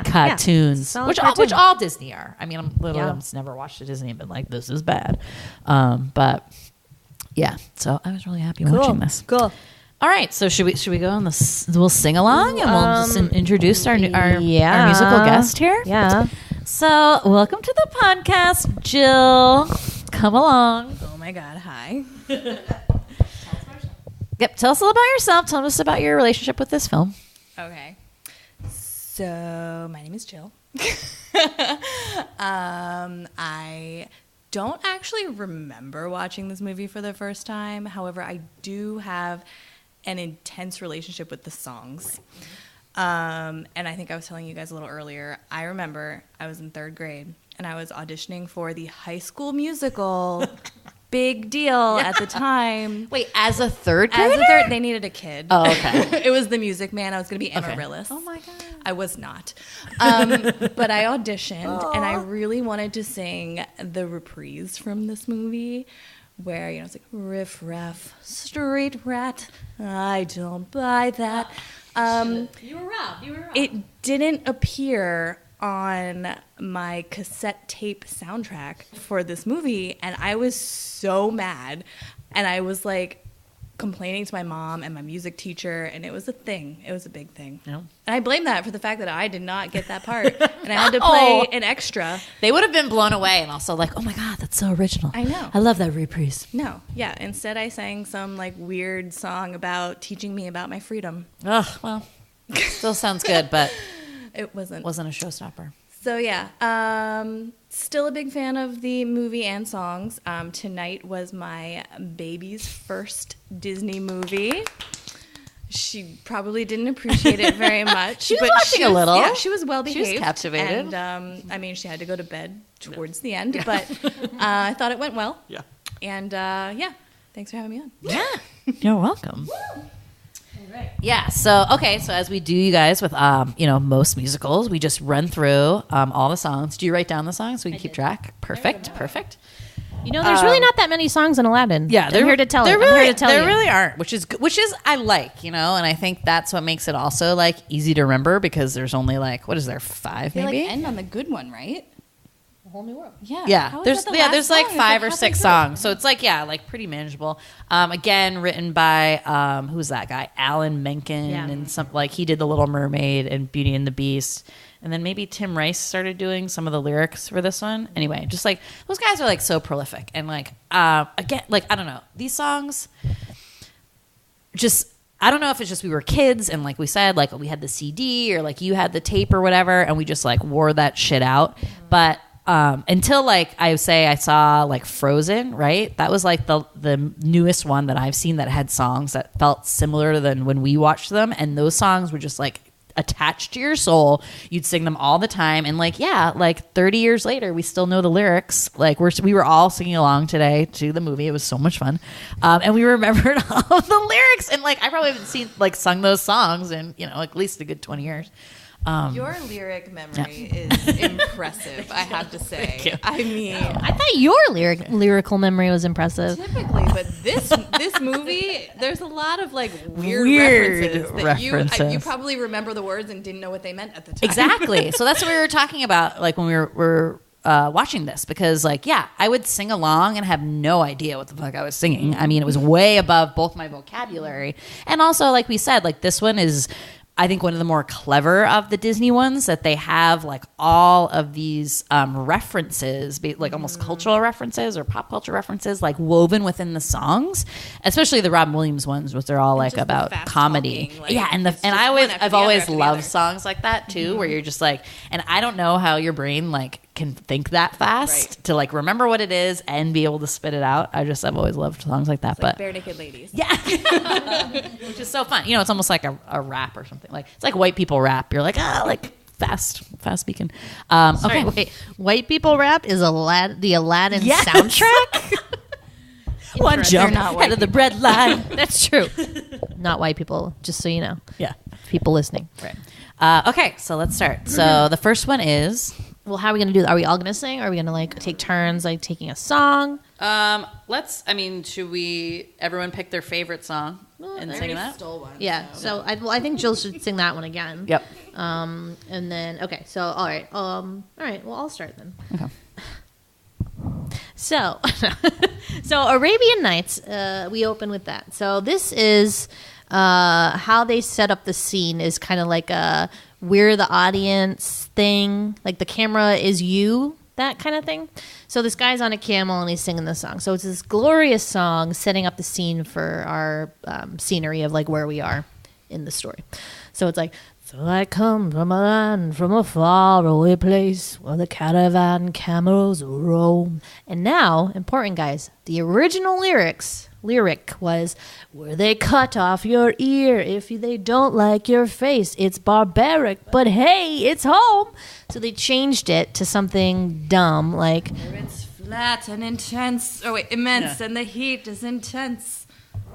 cartoons, Solid which cartoon. all Disney are. I mean, I'm Yeah. just never watched a Disney and been like, this is bad, but yeah. So I was really happy watching this. Cool. All right, so should we go on we'll sing along and we'll just introduce our musical guest here? Yeah. So welcome to the podcast, Jill. Come along. Oh my God, hi. Yep, tell us a little about yourself. Tell us about your relationship with this film. Okay. So, my name is Jill. I don't actually remember watching this movie for the first time. However, I do have an intense relationship with the songs. And I think I was telling you guys a little earlier, I remember I was in 3rd grade and I was auditioning for the High School Musical. Big deal at the time. Wait, as a third grader? As a third, they needed a kid. Oh, okay. It was The Music Man. I was going to be Amaryllis. Oh my God. I was not. But I auditioned, and I really wanted to sing the reprise from this movie where, it's like, riff raff, street rat, I don't buy that. You were robbed. It didn't appear on my cassette tape soundtrack for this movie, and I was so mad, and I was like complaining to my mom and my music teacher, and it was a thing. It was a big thing. Yeah. And I blame that for the fact that I did not get that part, and I had to play an extra. They would have been blown away and also like, oh my God, that's so original. I know. I love that reprise. No, yeah. Instead, I sang some like weird song about teaching me about my freedom. Ugh, well, still sounds good, but It wasn't. wasn't a showstopper. So yeah, still a big fan of the movie and songs. Tonight was my baby's first Disney movie. She probably didn't appreciate it very much. She was watching a little. Yeah, she was well behaved. She was captivated. And I mean, she had to go to bed towards the end, but I thought it went well. Yeah. And yeah, thanks for having me on. Yeah, you're welcome. Yeah. So as we do, you guys, with most musicals, we just run through all the songs. Do you write down the songs so we can keep track? Perfect. There's really not that many songs in Aladdin. Yeah, I'm here to tell you. Really, I'm here to tell there you. really aren't, which is I like, and I think that's what makes it also like easy to remember because there's only like 5 They maybe. like end on the good one, right? A whole new world. Yeah. Yeah, How is there's that the last there's like song? It's 5 or halfway 6 through. songs, so it's like pretty manageable. Again, written by who's that guy? Alan Menken, Yeah. and some he did the Little Mermaid and Beauty and the Beast, and then maybe Tim Rice started doing some of the lyrics for this one. Anyway, just like those guys are like so prolific, and again, I don't know, these songs. Just I don't know if it's just we were kids and like we said, like we had the CD or like you had the tape or whatever, and we just like wore that shit out, but. Until I saw Frozen, right? That was like the newest one that I've seen that had songs that felt similar than when we watched them, and those songs were just attached to your soul. You'd sing them all the time, and 30 years later, we still know the lyrics. We were all singing along today to the movie. It was so much fun, and we remembered all of the lyrics. And I probably haven't sung those songs in at least a good 20 years. Your lyric memory is impressive, I have to say. I mean, I thought your lyrical memory was impressive. typically, but this movie, there's a lot of weird references that references. you probably remember the words and didn't know what they meant at the time. Exactly. So that's what we were talking about, when we were watching this, because I would sing along and have no idea what the fuck I was singing. I mean, it was way above both my vocabulary, and also, like we said, this one is I think one of the more clever of the Disney ones, that they have like all of these references, like almost cultural references or pop culture references, like woven within the songs, especially the Robin Williams ones, which they're all like about comedy. Talking, like, yeah, and I've always loved songs like that too, where you're just like, and I don't know how your brain like can think that fast to like remember what it is and be able to spit it out. I've always loved songs like that. It's but like Bare Naked Ladies. Yeah. Which is so fun. You know, it's almost like a rap or something. Like it's like white people rap. You're like, like fast speaking. Sorry, wait. White people rap is the Aladdin soundtrack? One jump out of the bread line. That's true. Not white people, just so you know. Yeah. People listening. Right. Okay, so let's start. So the first one is... Well, how are we going to do that? Are we all going to sing? Or are we going to like take turns like taking a song? Should we everyone pick their favorite song and sing that? Stole one. Yeah. So I think Jill should sing that one again. Yep. And then so all right. Well, I'll start then. Okay. So Arabian Nights, we open with that. So this is how they set up the scene is kind of like a we're the audience thing, like the camera is you, that kind of thing. So this guy's on a camel and he's singing this song. So it's this glorious song setting up the scene for our scenery of like where we are in the story. So it's like, so I come from a land, from a faraway place where the caravan camels roam. And now, important guys, the original lyric was, where they cut off your ear if they don't like your face. It's barbaric, but hey, it's home. So they changed it to something dumb like, It's flat and intense. Immense, and the heat is intense.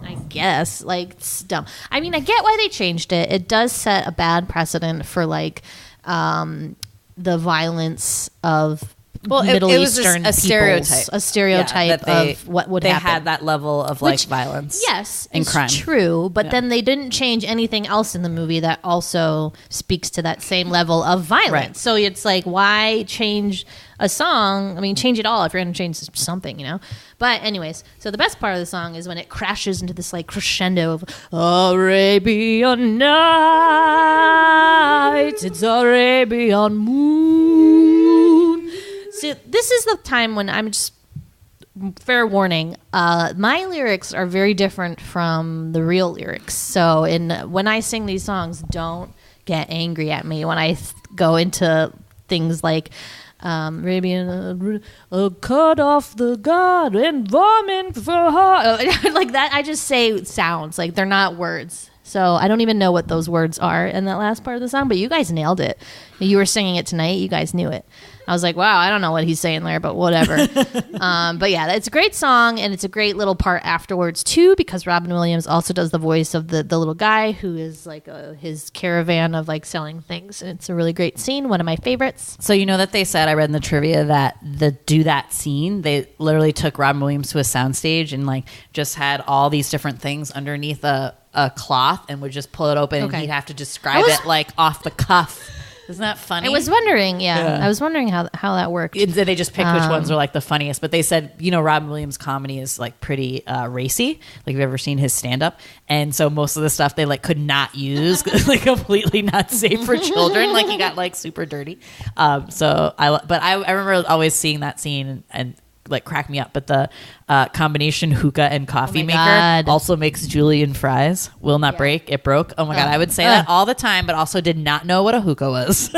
I guess, like, it's dumb. I mean, I get why they changed it. It does set a bad precedent for, like, the violence of Middle Eastern a stereotype. peoples. A stereotype of what would happen. They had that level of, like, violence. Yes, and it's crime. True, but then they didn't change anything else in the movie that also speaks to that same level of violence. Right. So it's like, why change a song? I mean, change it all if you're going to change something, you know? But anyways, so the best part of the song is when it crashes into this like crescendo of Arabian Nights, it's Arabian moon. So this is the time when I'm just, fair warning, my lyrics are very different from the real lyrics. So when I sing these songs, don't get angry at me when I go into things like Arabian, cut off the god and vomit for heart. Like that, I just say sounds, like they're not words. So I don't even know what those words are in that last part of the song, but you guys nailed it. You were singing it tonight. You guys knew it. I was like, wow, I don't know what he's saying there, but whatever. But yeah, it's a great song, and it's a great little part afterwards too, because Robin Williams also does the voice of the little guy who is like his caravan of like selling things. And it's a really great scene, one of my favorites. So you know that they said, I read in the trivia, that that scene, they literally took Robin Williams to a soundstage and like just had all these different things underneath a cloth and would just pull it open and he'd have to describe it like off the cuff. Isn't that funny? I was wondering, I was wondering how that worked. They just picked which ones are like the funniest, but they said, you know, Robin Williams' comedy is like pretty racy. Like, have you ever seen his stand-up? And so most of the stuff they like could not use, like completely not safe for children. Like he got like super dirty. But I remember always seeing that scene and like crack me up. But the combination hookah and coffee maker also makes Julian fries. Will not break. It broke. Oh my God. I would say that all the time, but also did not know what a hookah was.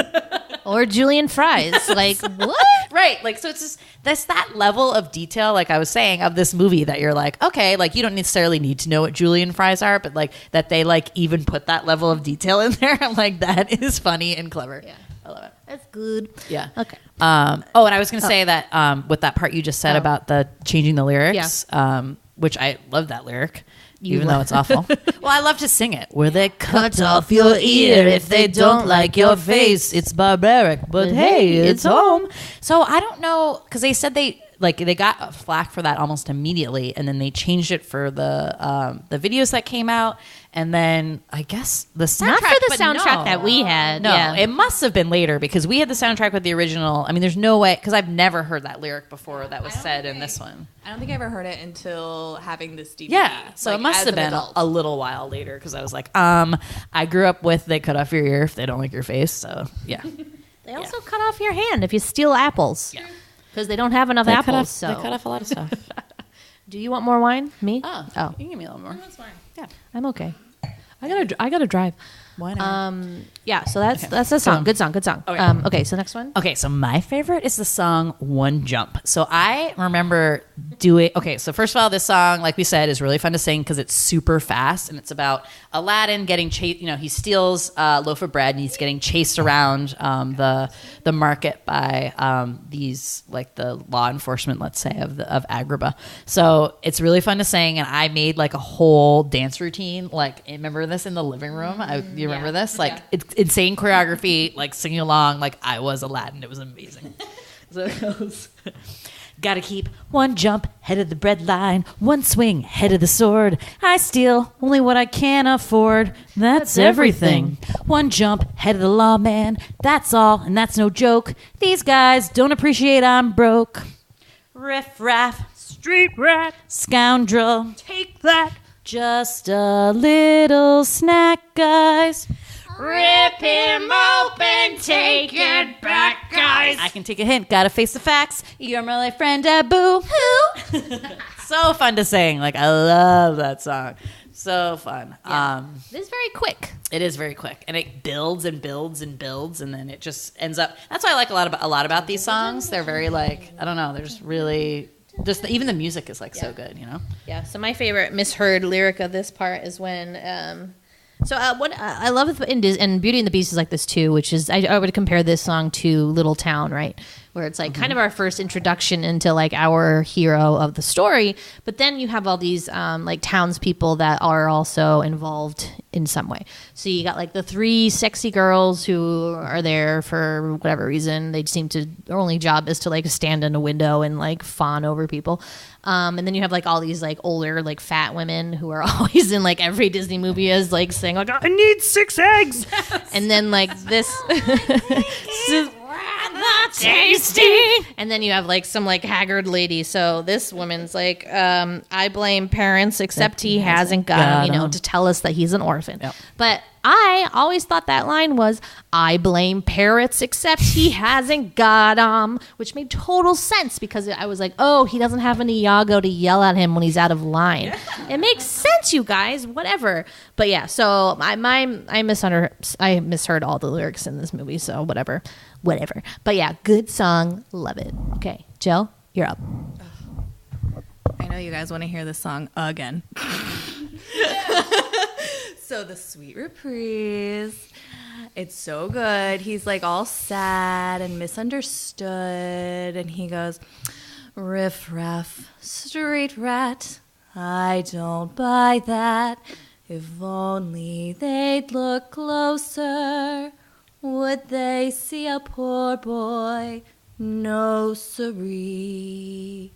Or Julian fries. Like, what? Right. Like, so it's just, that's that level of detail, like I was saying, of this movie that you're like, okay, like you don't necessarily need to know what Julian fries are, but like that they like even put that level of detail in there. Like that is funny and clever. Yeah. I love it. That's good. Yeah. Okay. And I was going to say that with that part you just said about the changing the lyrics, which I love that lyric, even though it's awful. Well, I love to sing it. Where they cut off your ear if they don't like your face. It's barbaric, but hey, it's home. So I don't know, because they said like they got flack for that almost immediately, and then they changed it for the videos that came out, and then I guess the soundtrack. Not for the but soundtrack no. that we had. No, yeah. it must have been later because we had the soundtrack with the original. I mean, there's no way because I've never heard that lyric before that was said in this one. I don't think I ever heard it until having this DVD. Yeah, so like, it must as have an been adult. a little while later because I was like, I grew up with they cut off your ear if they don't like your face. So yeah, They also cut off your hand if you steal apples. Yeah. Because they don't have enough they apples. they cut off a lot of stuff. Do you want more wine? Me? Oh, Oh. you can give me a little more. That's fine. Yeah, I'm okay. I gotta drive. why not? Yeah, so that's a song. Good song. Okay. Okay, so next one. Okay, so my favorite is the song One Jump. So I remember doing, okay, so first of all, this song, like we said, is really fun to sing because it's super fast and it's about Aladdin getting chased, he steals a loaf of bread and he's getting chased around the market by these, like the law enforcement, let's say, of Agrabah. So it's really fun to sing and I made like a whole dance routine. Like, remember this in the living room? You remember this? Like, it's insane choreography, like singing along like I was Aladdin. It was amazing. So it goes, gotta keep one jump head of the bread line, one swing head of the sword. I steal only what I can afford. That's everything. One jump head of the lawman. That's all, and that's no joke. These guys don't appreciate I'm broke. Riff raff, street rat, scoundrel. Take that. Just a little snack, guys. Rip him open, take it back, guys. I can take a hint. Gotta face the facts. You're my life friend, Abu. So fun to sing. Like, I love that song. So fun. This is very quick. It is very quick, and it builds and builds and builds, and then it just ends up. That's why I like a lot about these songs. They're very like, I don't know. They're just really even the music is like so good. Yeah. So my favorite misheard lyric of this part is when. What I love and Beauty and the Beast is like this too, which is I would compare this song to Little Town, right? Where it's like kind of our first introduction into like our hero of the story, but then you have all these like townspeople that are also involved in some way. So you got like the three sexy girls who are there for whatever reason. They seem to their only job is to like stand in a window and like fawn over people. And then you have like all these like older like fat women who are always in like every Disney movie is like saying like I need 6 eggs, and then like this. Tasty. And then you have like some like haggard lady. So this woman's like, I blame parents, except he hasn't got him, to tell us that he's an orphan. Yep. But I always thought that line was, I blame parrots, except he hasn't got 'em, which made total sense because I was like, oh, he doesn't have any Iago to yell at him when he's out of line. It makes sense, you guys, whatever. But yeah, so I misheard all the lyrics in this movie, so whatever. But yeah, good song, love it. Okay, Jill, you're up. I know you guys want to hear this song again. So the sweet reprise, it's so good. He's like all sad and misunderstood, and he goes, riff raff, street rat, I don't buy that. If only they'd look closer, would they see a poor boy? No siree.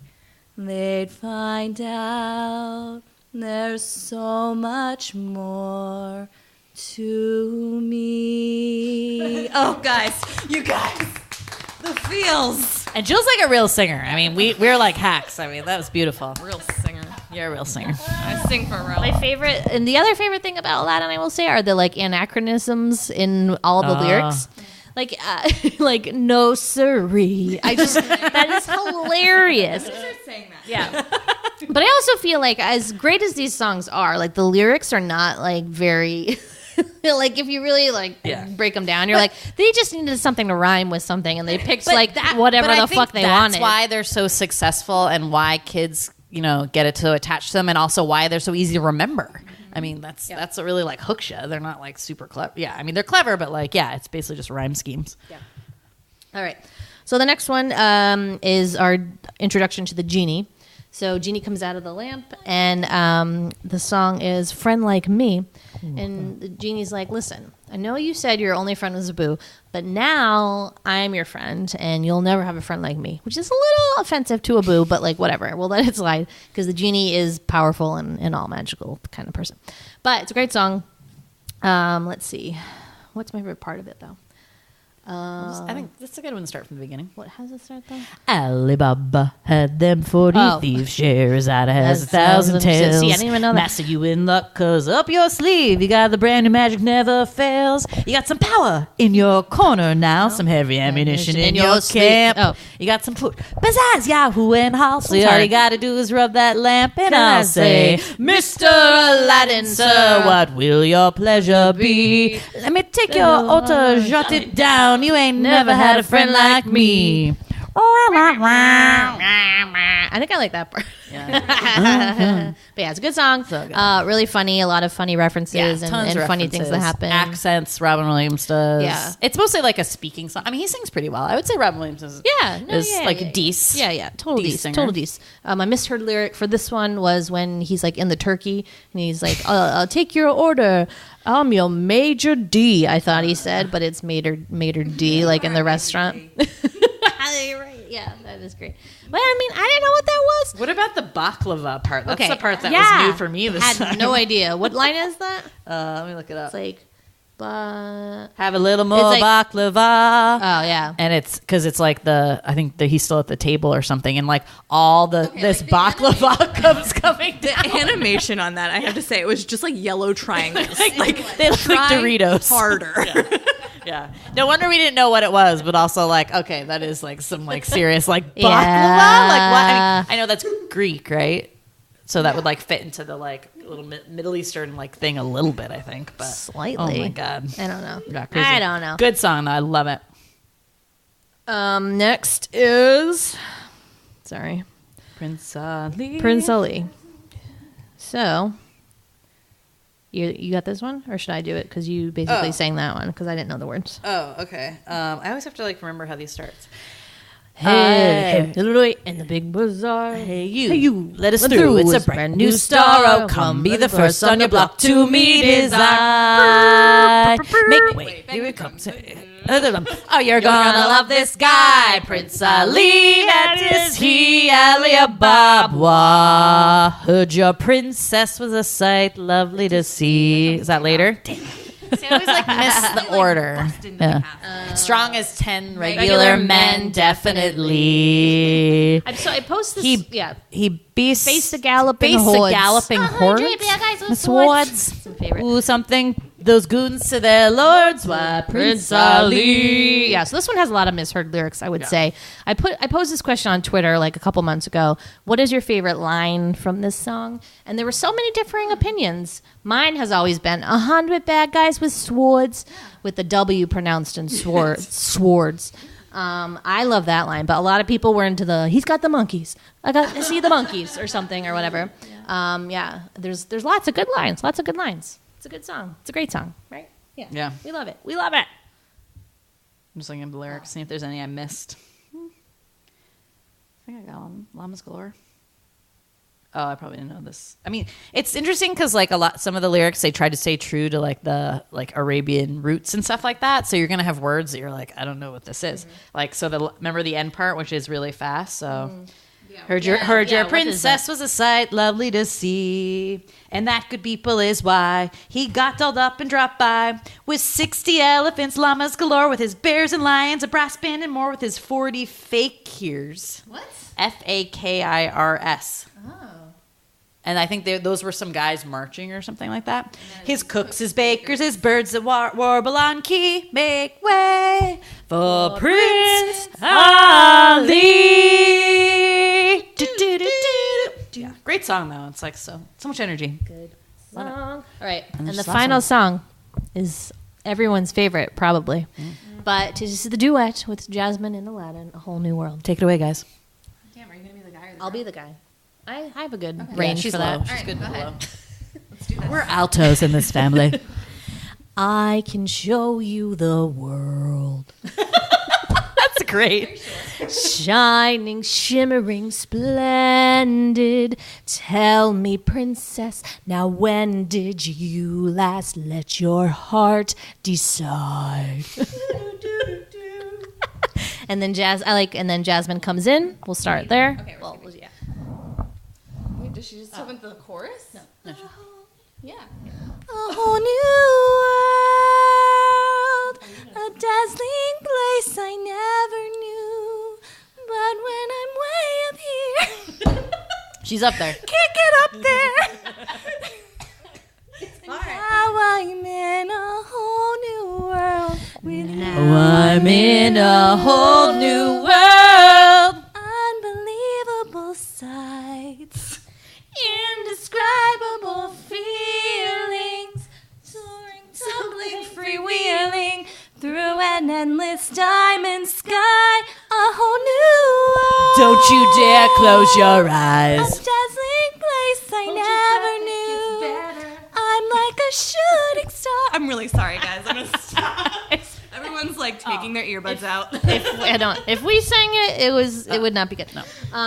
They'd find out there's so much more to me. Oh, guys, you guys, the feels. And Jill's like a real singer. I mean, we're like hacks. I mean, that was beautiful. Real singer. You're a real singer. I sing for real. My favorite, and the other favorite thing about Aladdin, I will say, are the like anachronisms in all the lyrics. Like, like no siree. That is hilarious. Start saying that. Yeah. But I also feel like as great as these songs are, like the lyrics are not like very like if you really like break them down, you're like they just needed something to rhyme with something and they picked whatever the fuck they wanted. That's why they're so successful and why kids, get it to attach to them and also why they're so easy to remember. I mean, that's what really like hooks you. They're not like super clever. Yeah, I mean, they're clever, but like, it's basically just rhyme schemes. Yeah. All right. So the next one is our introduction to the genie. So Genie comes out of the lamp, and the song is "Friend Like Me," and the genie's like, "Listen, I know you said your only friend was Abu, but now I'm your friend, and you'll never have a friend like me, which is a little offensive to Abu, but like whatever. We'll let it slide because the genie is powerful and all magical kind of person. But it's a great song. Let's see. What's my favorite part of it, though? I think that's a good one to start from the beginning. What has it start though? Alibaba had them 40 thieves shares. Ada has 1,000 tails. See, I didn't even know that. Master, you in luck, cause up your sleeve you got the brand new magic never fails. You got some power in your corner now, some heavy ammunition in your camp. Oh. You got some food. Pizzazz, Yahoo, and Halsey. All you gotta do is rub that lamp and I'll say, Mr. Aladdin, sir, what will your pleasure be? Let me take your altar, jot it down. You ain't never had a friend like me. I think I like that part. Yeah. But yeah, it's a good song. So good. Really funny. A lot of funny references and funny things that happen. Accents, Robin Williams does. Yeah. It's mostly like a speaking song. I mean, he sings pretty well. I would say Robin Williams is decent. Yeah. Total Dece decent. singer. Total decent. My misheard lyric for this one was when he's like in the turkey and he's like, I'll take your order. I'm your Major D, I thought he said, but it's Mater D, like in the restaurant. Right. Yeah, that is great. Well, I mean, I didn't know what that was. What about the baklava part? That's Okay. the part that Yeah. was new for me this I had time. no idea. What line is that? Let me look it up. It's like, but Have a little more It's like- baklava. oh yeah. And it's because it's like I think that he's still at the table or something, and like all this baklava comes coming down. Animation on that, I have to say, it was just like yellow triangles. Like they look like Try Doritos. harder. Yeah. No wonder we didn't know what it was, but also like, okay, that is like some like serious like baklava. Yeah. Like what? I mean, I know that's Greek, right? So that would like fit into the like little Middle Eastern like thing a little bit, I think. But Slightly. Oh my god. I don't know. Yeah, crazy. I don't know. Good song though. I love it. Next is, sorry, Prince Ali. Prince Ali. So, you got this one, or should I do it? Because you basically sang that one, because I didn't know the words. Oh, okay. I always have to like remember how these starts. Hey, in the big bazaar. Hey you, let us Let through. It's a brand new star. Oh, come be the first on your block to meet his eye. Make way, here it comes. Oh, you're gonna love this guy, Prince Ali. That is he, Ali Ababa. Heard your princess was a sight lovely to see. Is that later? See, I always like miss the order. Yeah. Strong as 10 regular men, definitely. So I post this. He beasts Face the galloping face hordes. the galloping hordes. The swords. Ooh, something. Those goons to their lords. Why, Prince Ali. Yeah, so this one has a lot of misheard lyrics, I would say. I posed this question on Twitter like a couple months ago. What is your favorite line from this song? And there were so many differing opinions. Mine has always been 100 bad guys with swords, with the W pronounced in swords. I love that line, but a lot of people were into he's got the monkeys. I see the monkeys or something or whatever. There's lots of good lines. It's a good song. It's a great song, right? Yeah. We love it. I'm just looking at the lyrics, see if there's any I missed. I think I got them. Llamas galore. Oh, I probably didn't know this. I mean, it's interesting because like some of the lyrics they try to stay true to like the like Arabian roots and stuff like that. So you're gonna have words that you're like, I don't know what this is. Like remember the end part, which is really fast. So heard your princess was a sight lovely to see, and that good people is why he got dolled up and dropped by with 60 elephants, llamas galore, with his bears and lions, a brass band and more, with his 40 fakirs. What? Fakirs. And I think those were some guys marching or something like that. His cooks, his bakers, his birds that warble on key, make way for Prince Ali. Yeah, great song though. It's like so much energy. Good song. All right, and the just final awesome. song is everyone's favorite, probably. But it is the duet with Jasmine and Aladdin, A Whole New World. Take it away, guys. Damn, are you going to be the guy or the I'll girl? be the guy. I have a good range she's for that. low. She's Alright, good go low. ahead. Let's do this. We're altos in this family. I can show you the world. That's great. Shining, shimmering, splendid. Tell me, princess, now when did you last let your heart decide? And then Jasmine comes in. We'll start there. Okay, Well, yeah. Wait, does she just jump into the chorus? No. Yeah. A whole new world, a dazzling place I never knew. But when I'm way up here, She's up there. can't get up there. Now I'm in a whole new world. I'm in a whole new world. Unbelievable sights, indescribable feelings, soaring, tumbling, freewheeling through an endless diamond sky. A whole new world. Don't you dare close your A eyes. dazzling place I never knew. I'm like a shooting star. I'm really sorry, guys. I'm gonna stop. Everyone's like taking their earbuds out. If we sang it, it would not be good. No.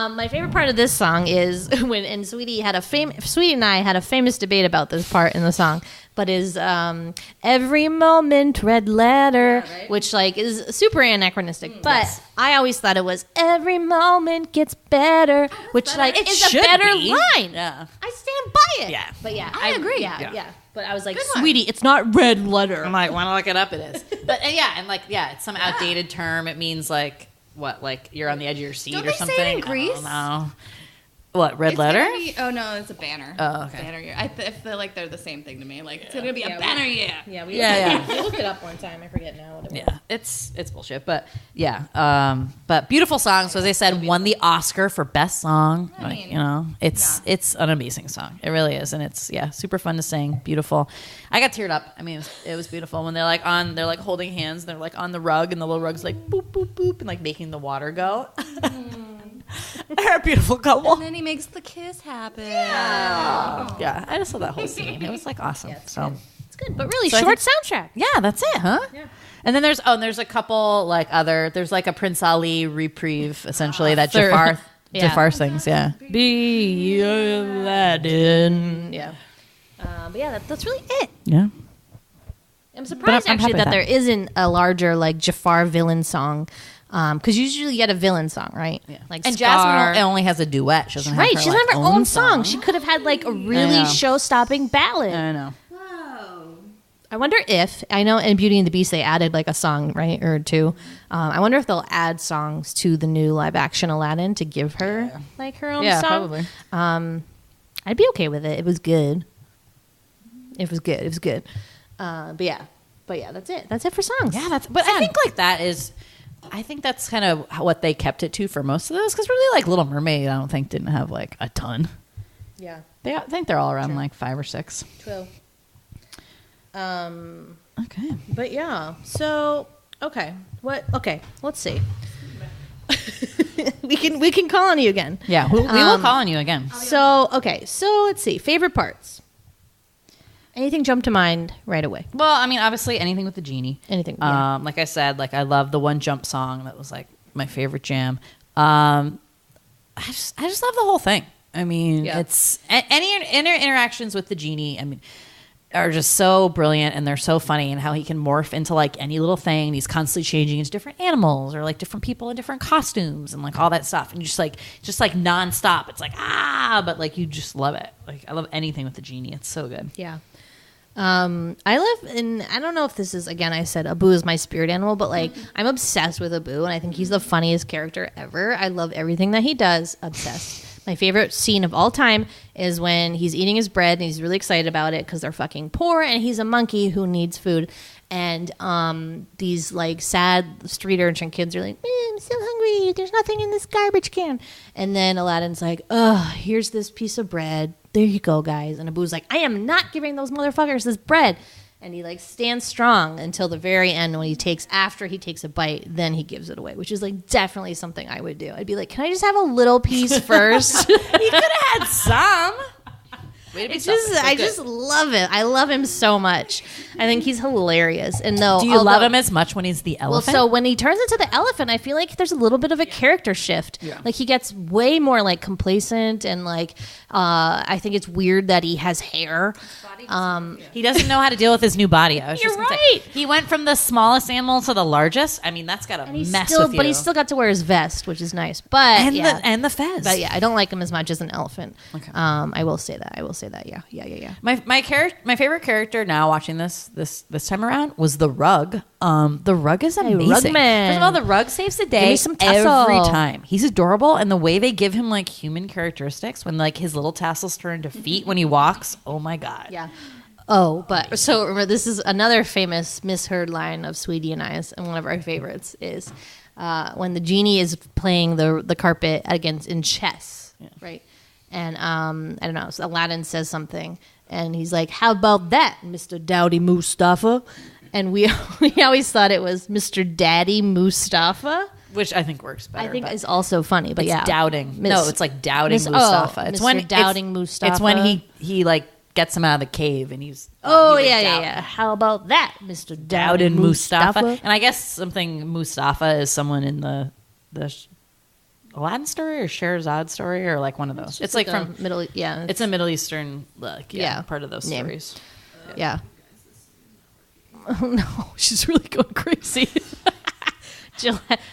My favorite part of this song is when Sweetie and I had a famous debate about this part in the song, but is every moment red letter, which like is super anachronistic. But I always thought it was every moment gets better, which like It is should a better be. line. Yeah. I stand by it. Yeah. But yeah, I agree. Yeah. But I was like, one. Sweetie, it's not red letter. I'm like, want to look it up? It is. But it's some outdated term. It means like what? Like you're on the edge of your seat Don't or they say it something. in Greece? I don't know. What, red It's letter? gonna be- oh no, it's a banner. Oh, okay. Banner year. I feel like they're the same thing to me. Like it's gonna be a banner year. Yeah, Yeah. we looked it up one time. I forget now what it was. Yeah, it's bullshit, but yeah, but beautiful song. So as I said, won the Oscar for best song. I Like, mean, you know, it's an amazing song. It really is, and it's super fun to sing. Beautiful. I got teared up. I mean, it was beautiful when they're like holding hands. And they're like on the rug, and the little rug's like boop boop boop, and like making the water go. They're a beautiful couple. And then he makes the kiss happen. Yeah, I just love that whole scene. It was like awesome. It's good, but really So I short think- soundtrack. Yeah, that's it, huh? Yeah. And then there's a couple like there's like a Prince Ali reprieve essentially that Jafar Yeah. Jafar sings. Yeah. Be Aladdin. Yeah. But yeah, that's really it. Yeah. I'm surprised I'm happy actually with that there that. isn't a larger like Jafar villain song. Because usually you get a villain song, right? Yeah. Like And Scar. Jasmine only has a Beauty. She doesn't have Right, her, she doesn't like, have her own song. She could have had like a really know. show-stopping ballad. I know. I wonder if I know in Beauty and the Beast they added like a song, right, or two. I wonder if they'll add songs to the new live-action Aladdin to give her like her own Yeah, song. probably. I'd be okay with it. It was good. It was good. But yeah, that's it. That's it for songs. Yeah, but I think like I think that's kind of what they kept it to for most of those, because really like Little Mermaid I don't think didn't have like a ton. yeah. I think they're all around like 5 or 6. True. Okay. But yeah. So okay. Okay. Let's see. we can call on you again. Yeah, we will call on you again. So okay. So let's see. Favorite parts. Anything jump to mind right away? Well, I mean, obviously anything with the genie. Anything, yeah. Like I said, like I love the One Jump song. That was like my favorite jam. I just love the whole thing. I mean, Yeah. it's any interactions with the genie. I mean, are just so brilliant, and they're so funny, and how he can morph into like any little thing. And he's constantly changing into different animals or like different people in different costumes and like all that stuff. And just like nonstop. It's like but like you just love it. Like I love anything with the genie. It's so good. Yeah. I love, and I don't know if this is, again, I said Abu is my spirit animal, but like I'm obsessed with Abu, and I think he's the funniest character ever. I love everything that he does. Obsessed. My favorite scene of all time is when he's eating his bread and he's really excited about it because they're fucking poor and he's a monkey who needs food. And these like sad street urchin kids are like, I'm so hungry. There's nothing in this garbage can. And then Aladdin's like, here's this piece of bread. There you go, guys. And Abu's like, I am not giving those motherfuckers this bread. And he like stands strong until the very end when after he takes a bite, then he gives it away, which is like definitely something I would do. I'd be like, can I just have a little piece first? He could have had some. Way to be It's just, selfish. I Good. just love it. I love him so much. I think he's hilarious. And though, Do you love him as much when he's the well, elephant? so when he turns into the elephant, I feel like there's a little bit of a character shift. Yeah. Like he gets way more like complacent and like I think it's weird that he has hair. He doesn't know how to deal with his new body. I was You're just gonna right. say. He went from the smallest animal to the largest. I mean, that's got to mess with you. But he's still got to wear his vest, which is nice. But and the fez. But yeah, I don't like him as much as an elephant. Okay. I will say that. Yeah. My favorite character now watching this time around was the rug. The rug is amazing. Rug man. First of all, the rug saves the day me some tassel. every time. He's adorable, and the way they give him like human characteristics when like his little tassels turn to feet when he walks. Oh my god. Yeah. Oh, but so remember, this is another famous misheard line of Sweetie and I's, and one of our favorites is when the genie is playing the carpet against in chess, right? And I don't know, so Aladdin says something, and he's like, "How about that, Mr. Dowdy Mustafa?" And we always thought it was Mr. Daddy Mustafa, Which I think works better. I think but is also funny, but it's yeah, doubting. Miss- No, it's like doubting Miss- Mustafa. oh, It's Mr. when doubting it's, Mustafa. It's when he like gets him out of the cave and he's Oh he was yeah. doubting. How about that, Mr. Dowdy Doubted Mustafa. Mustafa? And I guess something Mustafa is someone in the Aladdin story or Sherazade story or like one of those. It's like a from Middle. Yeah, it's a Middle Eastern Yeah. part of those Name. stories. yeah. Oh no, she's really going crazy.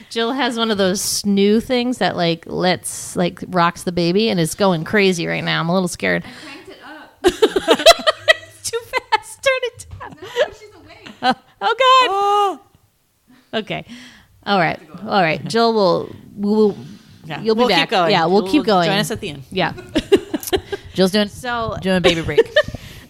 Jill has one of those snoo things that like rocks the baby and it's going crazy right now. I'm a little scared. I cranked it up. It's too fast. Turn it down. No, she's awake. Oh god. Okay. All right. Jill will. Yeah. You'll be We'll back. keep going. Yeah, we'll keep going. Join us at the end. Yeah. Jill's doing So a baby break.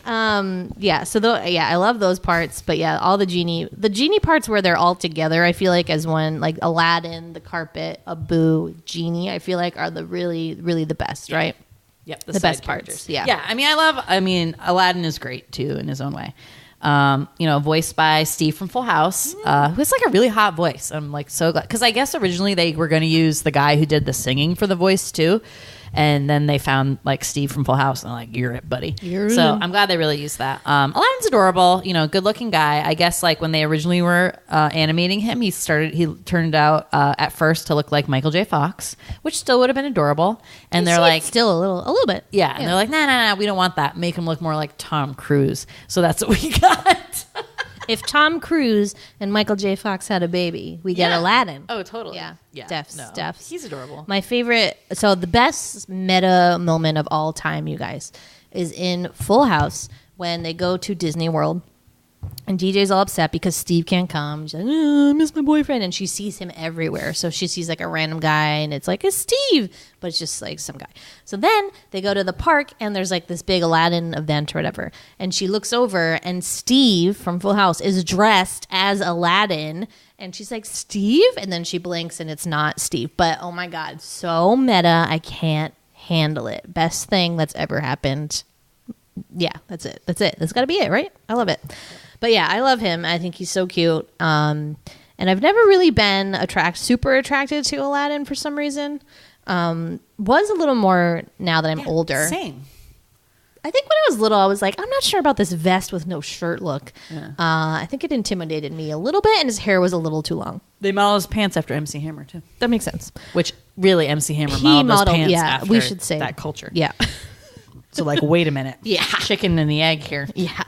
yeah, so I love those parts, but yeah, all the genie parts where they're all together, I feel like as one, like Aladdin, the carpet, Abu, genie, I feel like are the really, really the best, right? Yep, The side best characters. parts, yeah. Yeah, I mean, Aladdin is great too in his own way. Voiced by Steve from Full House, who has like a really hot voice. I'm like so glad because I guess originally they were going to use the guy who did the singing for the voice too, and then they found like Steve from Full House and they're like, "You're it, buddy." So I'm glad they really used that. Aladdin's adorable, good looking guy. I guess like when they originally were animating him, he turned out at first to look like Michael J. Fox, which still would have been adorable. And they're like, still a little bit. yeah, and they're like, nah, we don't want that. Make him look more like Tom Cruise. So that's what we got. If Tom Cruise and Michael J. Fox had a baby, we get Aladdin. Oh, totally. Yeah. Yeah. Steph's. He's adorable. My favorite, so the best meta moment of all time, you guys, is in Full House when they go to Disney World. And DJ's all upset because Steve can't come. She's like, oh, I miss my boyfriend. And she sees him everywhere. So she sees like a random guy and it's like, it's Steve. But it's just like some guy. So then they go to the park and there's like this big Aladdin event or whatever. And she looks over and Steve from Full House is dressed as Aladdin. And she's like, Steve? And then she blinks and it's not Steve. But oh my God, so meta. I can't handle it. Best thing that's ever happened. Yeah, that's it. That's got to be it, right? I love it. But yeah, I love him. I think he's so cute. And I've never really been super attracted to Aladdin for some reason. Was a little more now that I'm older. Same. I think when I was little, I was like, I'm not sure about this vest with no shirt look. Yeah. I think it intimidated me a little bit, and his hair was a little too long. They modeled his pants after MC Hammer too. That makes sense. Which really MC Hammer He modeled those modeled- pants yeah, after we should say. that culture. Yeah. So like, wait a minute. Yeah. Chicken and the egg here. Yeah.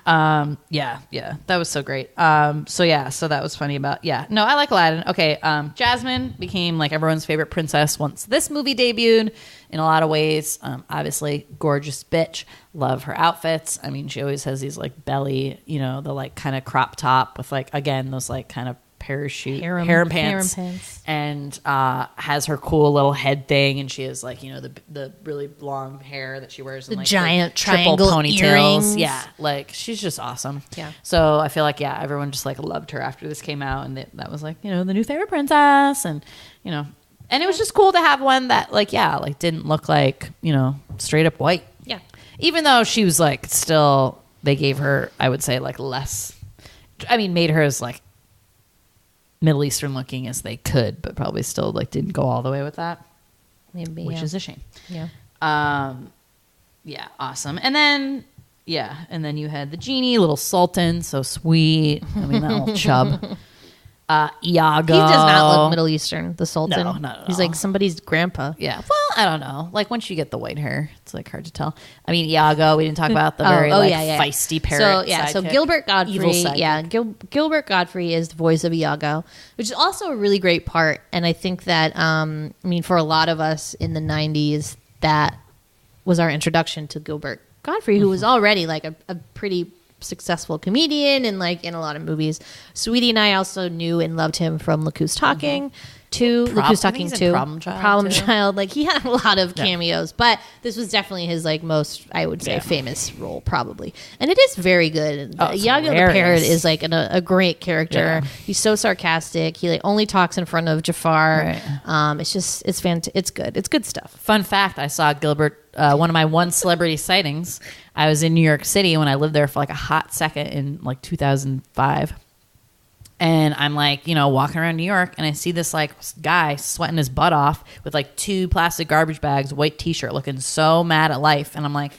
Yeah. That was so great. So that was funny about, No, I like Aladdin. Okay. Jasmine became like everyone's favorite princess once this movie debuted in a lot of ways. Obviously gorgeous bitch. Love her outfits. I mean, she always has these like belly, the like kind of crop top with like, again, those like kind of parachute harem pants. And has her cool little head thing, and she has like the really long hair that she wears, and The like giant triple triangle ponytails. earrings. Yeah, like she's just awesome. Yeah. So I feel like everyone just like loved her after this came out, and that was like the new favorite princess, and and it was just cool to have one that like didn't look like straight up white. Yeah. Even though she was like still, they gave her, I would say, like less. I mean, made her as like Middle Eastern looking as they could, but probably still like didn't go all the way with that, Maybe. which yeah. is a shame. Yeah. Yeah, awesome. And then you had the genie, little sultan, so sweet. I mean, that little chub. Iago. He does not look Middle Eastern, the Sultan. No, not at He's all. like somebody's grandpa. Yeah. Well, I don't know. Like once you get the white hair, it's like hard to tell. I mean, Iago, we didn't talk about the very feisty parrot. So sidekick. Gilbert Evil Godfrey, sidekick. Gilbert Godfrey is the voice of Iago, which is also a really great part. And I think that, for a lot of us in the 90s, that was our introduction to Gilbert Godfrey, who was already like a pretty successful comedian and like in a lot of movies. Sweetie and I also knew and loved him from Look Who's Talking. Look Who's Talking too. Problem Child. Like he had a lot of cameos, but this was definitely his like most, I would say, famous role probably. And it is very good. Iago the Parrot is like a great character. Yeah. He's so sarcastic. He like only talks in front of Jafar. Right. It's fantastic. It's good. It's good stuff. Fun fact: I saw Gilbert. One of my celebrity sightings. I was in New York City when I lived there for like a hot second in like 2005. And I'm like, walking around New York and I see this like guy sweating his butt off with like 2 plastic garbage bags, white t-shirt, looking so mad at life. And I'm like,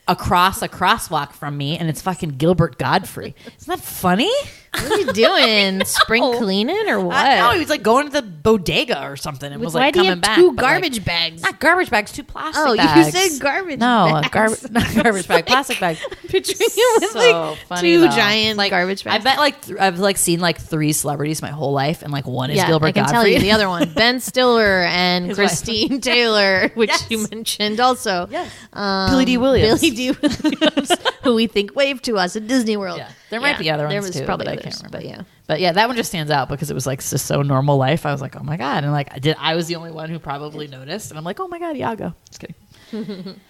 across a crosswalk from me, and it's fucking Gilbert Godfrey. Isn't that funny? What are you doing? Spring cleaning or what? No, he was like going to the bodega or something and was like coming back. Why do you have 2 garbage bags? Not garbage bags, 2 plastic bags. You said garbage No, bags. not garbage bag, plastic bag. Picturing you with so like funny, 2 though. giant like, garbage bags. I bet like I've like seen like 3 celebrities my whole life, and like one is Gilbert Godfrey. I can tell you the other one, Ben Stiller and His Christine wife. Taylor, which you mentioned also. Yes. Billy D. Williams. Billy D. Williams, who we think waved to us at Disney World. Yeah. There might be other ones there was too, probably but others, I can't remember. but yeah, that one just stands out because it was like just so normal life. I was like, oh my god, and like I was the only one who probably noticed, and I'm like, oh my god, Iago. Just kidding.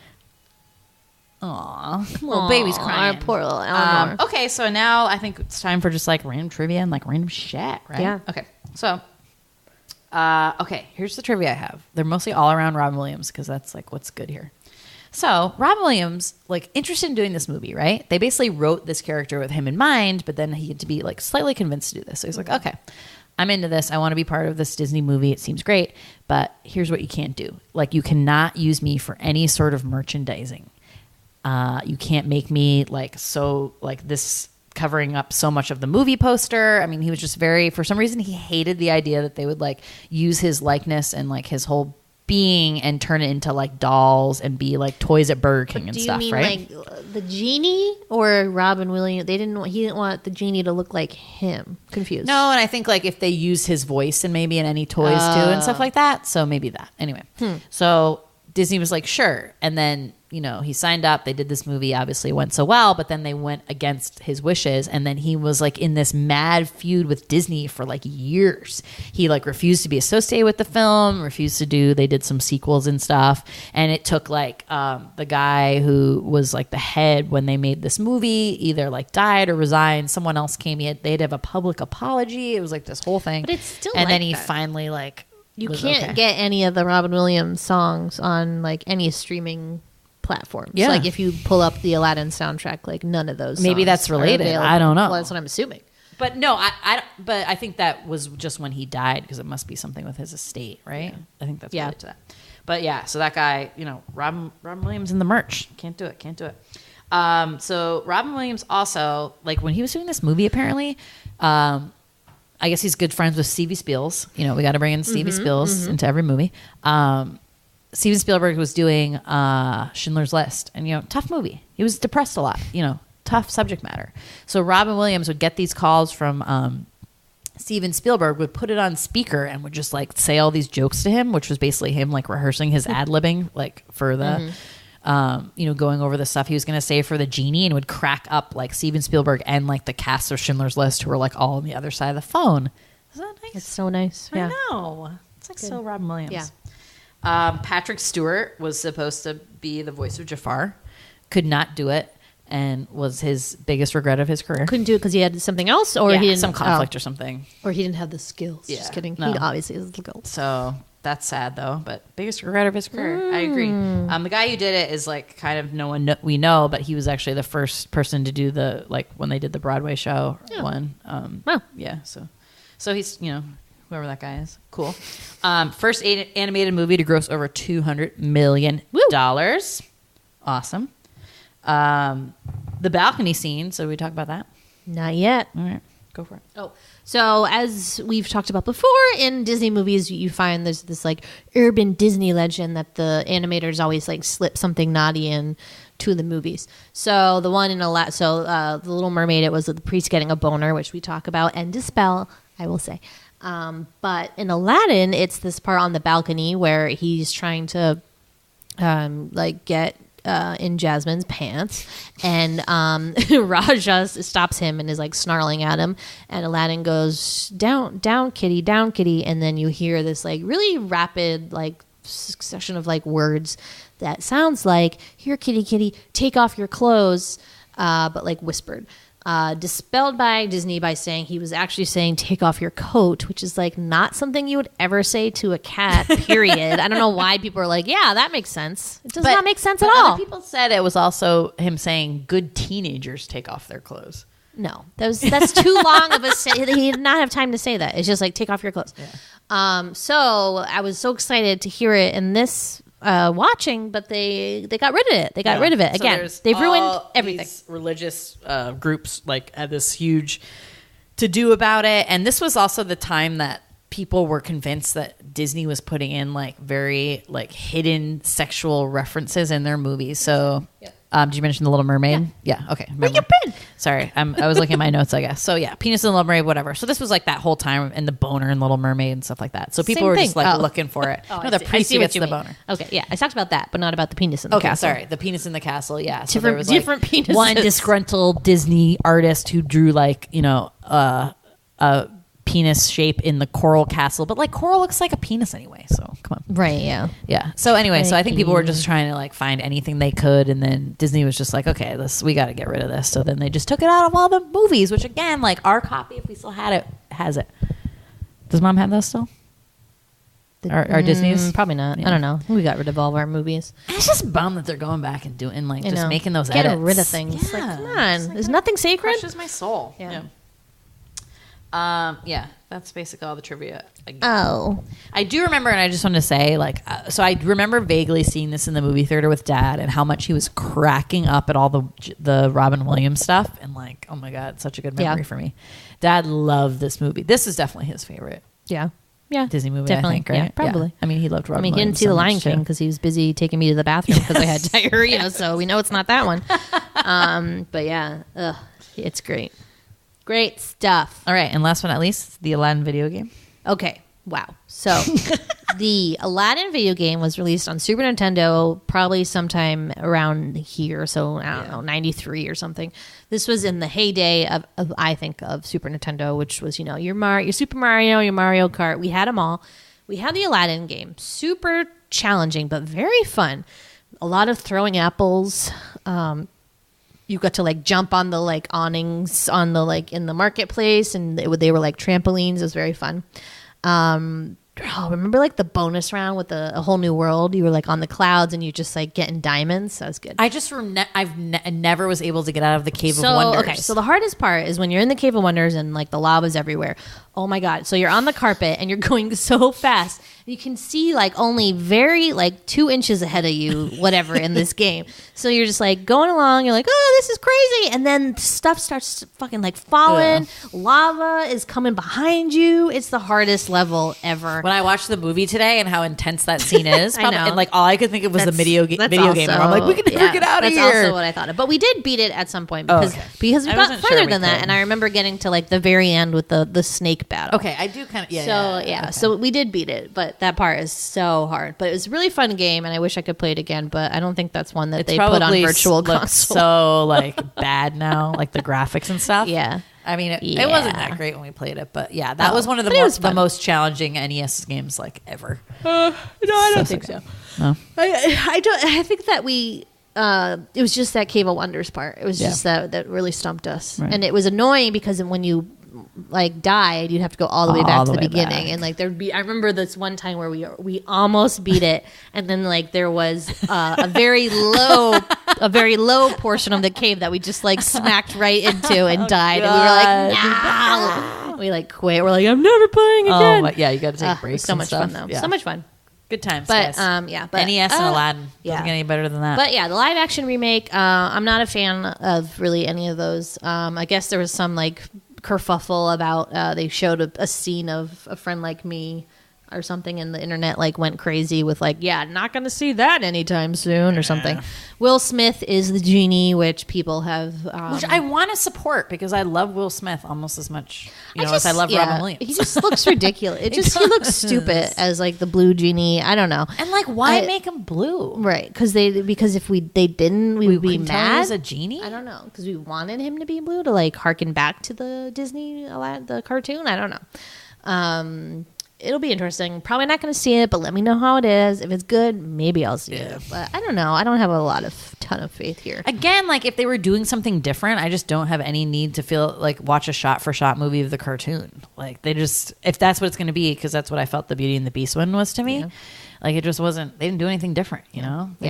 Aw, little baby's crying. Poor little Eleanor. Okay, so now I think it's time for just like random trivia and like random shit, right? Yeah. Okay, so here's the trivia I have. They're mostly all around Robin Williams because that's like what's good here. So Robin Williams, like interested in doing this movie, right? They basically wrote this character with him in mind, but then he had to be like slightly convinced to do this. So he's like, okay, I'm into this. I want to be part of this Disney movie. It seems great, but here's what you can't do. Like you cannot use me for any sort of merchandising. You can't make me like so like this covering up so much of the movie poster. I mean, he was just for some reason he hated the idea that they would like use his likeness and like his whole being and turn it into like dolls and be like toys at Burger King and stuff, right? Do you mean like the genie or Robin Williams? He didn't want the genie to look like him. Confused. No, and I think like if they use his voice and maybe in any toys too and stuff like that. So maybe that. Anyway. So Disney was like, sure. And then, he signed up. They did this movie. Obviously it went so well, but then they went against his wishes. And then he was like in this mad feud with Disney for like years. He like refused to be associated with the film, they did some sequels and stuff. And it took like the guy who was like the head when they made this movie either like died or resigned. Someone else came. They'd have a public apology. It was like this whole thing. But it's still and like then he that. finally like You was can't okay. get any of the Robin Williams songs on like any streaming platforms. Yeah. Like if you pull up the Aladdin soundtrack, like none of those Maybe songs that's are related. available. I don't know. Well, that's what I'm assuming. But no, but I think that was just when he died because it must be something with his estate, right? Yeah. I think that's related to that. But yeah, so that guy, Robin Williams in the merch. Can't do it. So Robin Williams also, like when he was doing this movie apparently, I guess he's good friends with Stevie Spiels. We got to bring in Stevie Spiels into every movie. Steven Spielberg was doing Schindler's List, and tough movie. He was depressed a lot, tough subject matter. So Robin Williams would get these calls from Steven Spielberg, would put it on speaker and would just like say all these jokes to him, which was basically him like rehearsing his ad-libbing like for the going over the stuff he was going to say for the genie, and would crack up like Steven Spielberg and like the cast of Schindler's List who were like all on the other side of the phone. Isn't that nice? It's so nice. Yeah. I know. It's like so Robin Williams. Yeah. Patrick Stewart was supposed to be the voice of Jafar, could not do it, and was his biggest regret of his career. Couldn't do it because he had something else, or he didn't some conflict or something, or he didn't have the skills. Yeah. Just kidding. No. He obviously has the skills. So that's sad though. But biggest regret of his career. I agree. The guy who did it is like kind of no one we know, but he was actually the first person to do the like when they did the Broadway show one. Wow. Yeah. So he's whoever that guy is. Cool. First animated movie to gross over $200 million. Awesome. The balcony scene. So we talk about that. Not yet. All right, go for it. Oh, so as we've talked about before, in Disney movies, you find there's this like urban Disney legend that the animators always like slip something naughty in to the movies. So the one in the Little Mermaid, it was the priest getting a boner, which we talk about and dispel, I will say. But in Aladdin, it's this part on the balcony where he's trying to get in Jasmine's pants, and Raja stops him and is like snarling at him, and Aladdin goes, down kitty, and then you hear this like really rapid like succession of like words that sounds like, here kitty, take off your clothes, but like whispered. Dispelled by Disney by saying he was actually saying take off your coat, which is like not something you would ever say to a cat, period. I don't know why people are like, yeah, that makes sense. It does not make sense at all. Other people said it was also him saying good teenagers take off their clothes. No, that's too long of a he did not have time to say that. It's just like take off your clothes. Yeah. So I was so excited to hear it in this watching, but they got rid of it. They got rid of it again. They've ruined everything. These religious groups like had this huge to do about it, and this was also the time that people were convinced that Disney was putting in like very like hidden sexual references in their movies. So. Yep. Did you mention The Little Mermaid? Yeah. Okay. Where you been? Sorry. I was looking at my notes, I guess. So yeah, penis in Little Mermaid, whatever. So this was like that whole time, and the boner in Little Mermaid and stuff like that. So people were just like looking for it. No, the priest gets the boner. Okay. Yeah. I talked about that, but not about the penis in the castle. Sorry. The penis in the castle. Yeah. So different penises. One disgruntled Disney artist who drew like, a penis shape in the coral castle, but like coral looks like a penis anyway, so come on. Right. Yeah. So anyway, so I think people were just trying to like find anything they could, and then Disney was just like, okay, we got to get rid of this. So then they just took it out of all the movies, which again, like our copy, if we still had it, has it. Does Mom have those still? Our Disney's? Probably not. Yeah. I don't know. We got rid of all of our movies. It's just bummed that they're going back and doing like just making those Getting edits. rid of things. Yeah. Like, come on. There's nothing sacred. Crushes my soul. Yeah. Yeah, that's basically all the trivia. Oh. I do remember, and I just want to say, like, so I remember vaguely seeing this in the movie theater with Dad, and how much he was cracking up at all the Robin Williams stuff, and like, oh my God, such a good memory for me. Dad loved this movie. This is definitely his favorite. Yeah. Disney movie, definitely. I think, right? Yeah, probably. Yeah. I mean, he loved Robin Williams. He didn't see The Lion King because he was busy taking me to the bathroom because I had diarrhea, so we know it's not that one. But yeah, it's great. Great stuff. All right, and last but not least, the Aladdin video game. Okay, wow. So the Aladdin video game was released on Super Nintendo probably sometime around here, so I don't know, 93 or something. This was in the heyday of I think, of Super Nintendo, which was, your Super Mario, your Mario Kart. We had them all. We had the Aladdin game. Super challenging, but very fun. A lot of throwing apples. You got to like jump on the like awnings on the like in the marketplace, and they were like trampolines. It was very fun. Remember like the bonus round with a whole new world? You were like on the clouds and you just like getting diamonds. That was good. I just never was able to get out of the Cave of Wonders. Okay, so the hardest part is when you're in the Cave of Wonders and like the lava's everywhere. Oh my God. So you're on the carpet and you're going so fast. You can see like only very like 2 inches ahead of you, whatever, in this game. So you're just like going along. You're like, oh, this is crazy. And then stuff starts fucking like falling. Yeah. Lava is coming behind you. It's the hardest level ever. When I watched the movie today and how intense that scene is, I know. And like all I could think of was the video game. I'm like, we can never get out of here. That's also what I thought of. But we did beat it at some point because we got further than that. And I remember getting to like the very end with the snake battle. Okay, I do kind of Okay. So we did beat it, but that part is so hard. But it was a really fun game, and I wish I could play it again. But I don't think that's one that they put on virtual console. So like bad now, like the graphics and stuff. Yeah. I mean, it wasn't that great when we played it, but yeah, that was one of the most challenging NES games like ever. No, I don't think so. No, I don't. I think that we. It was just that Cave of Wonders part. It was just that really stumped us, and it was annoying because when you like died, you'd have to go all the way back to the beginning, and like there'd be. I remember this one time where we almost beat it, and then like there was a very low portion of the cave that we just like smacked right into and died, and we were like, no, we like quit. We're like, I'm never playing again. Yeah, you got to take breaks. So much fun though. Yeah. So much fun. Good times, But guys. yeah, but NES and Aladdin. yeah. Doesn't get any better than that. But yeah, the live action remake, I'm not a fan of really any of those. I guess there was some like kerfuffle about they showed a scene of A Friend Like Me or something, and the internet like went crazy with like, yeah, not going to see that anytime soon or something. Will Smith is the genie, which people have, which I want to support because I love Will Smith almost as much, as I love Robin Williams. He just looks ridiculous. He looks stupid as like the blue genie. I don't know. And like, why make him blue? Right, because if they didn't, we would be mad. He was a genie. I don't know, because we wanted him to be blue to like harken back to the Disney the cartoon. I don't know. It'll be interesting. Probably not going to see it, but let me know how it is. If it's good, maybe I'll see it. But I don't know. I don't have a ton of faith here. Again, like if they were doing something different, I just don't have any need to feel like watch a shot for shot movie of the cartoon. Like if that's what it's going to be, because that's what I felt the Beauty and the Beast one was to me. Yeah. Like it just wasn't. They didn't do anything different. They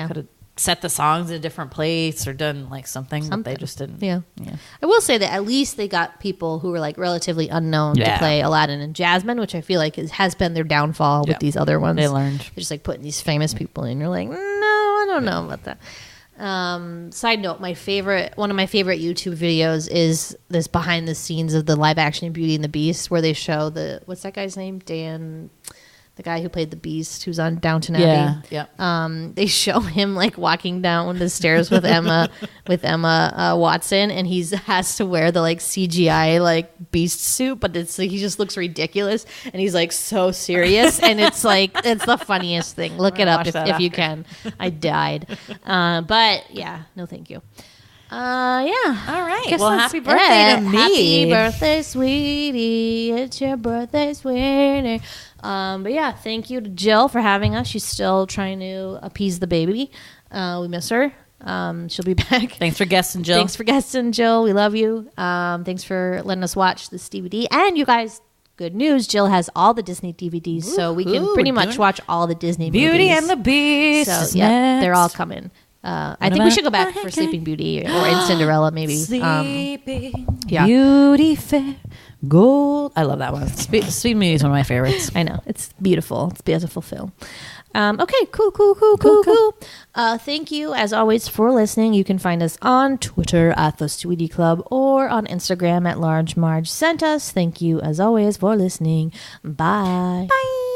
could have set the songs in a different place or done like something. But they just didn't. Yeah. I will say that at least they got people who were like relatively unknown to play Aladdin and Jasmine, which I feel like has been their downfall with these other ones. They learned. They're just like putting these famous people in. You're like, no, I don't know about that. Side note, one of my favorite YouTube videos is this behind the scenes of the live action Beauty and the Beast, where they show what's that guy's name? Dan, the guy who played the Beast, who's on Downton Abbey. Yeah. They show him like walking down the stairs with Emma Watson, and he has to wear the like CGI like Beast suit, but it's like he just looks ridiculous, and he's like so serious, and it's like it's the funniest thing. Look it up if you can. I died, but yeah, no, thank you. Yeah. All right. Guess well, that's happy birthday to me. Happy birthday, sweetie. It's your birthday, sweetie. But yeah, thank you to Jill for having us. She's still trying to appease the baby. We miss her. She'll be back. Thanks for guesting, Jill. We love you. Thanks for letting us watch this DVD. And you guys, good news, Jill has all the Disney DVDs, so we can pretty much watch all the Disney Beauty movies. and the Beast. So yeah, they're all coming. I think we should go back for Sleeping Beauty or in Cinderella, maybe. Sleeping Beauty, fair gold. I love that one. Sleeping Beauty is one of my favorites. I know. It's beautiful. It's a beautiful film. Okay, cool. Thank you, as always, for listening. You can find us on Twitter at The Sweetie Club or on Instagram at Large Marge Sent Us. Thank you, as always, for listening. Bye. Bye.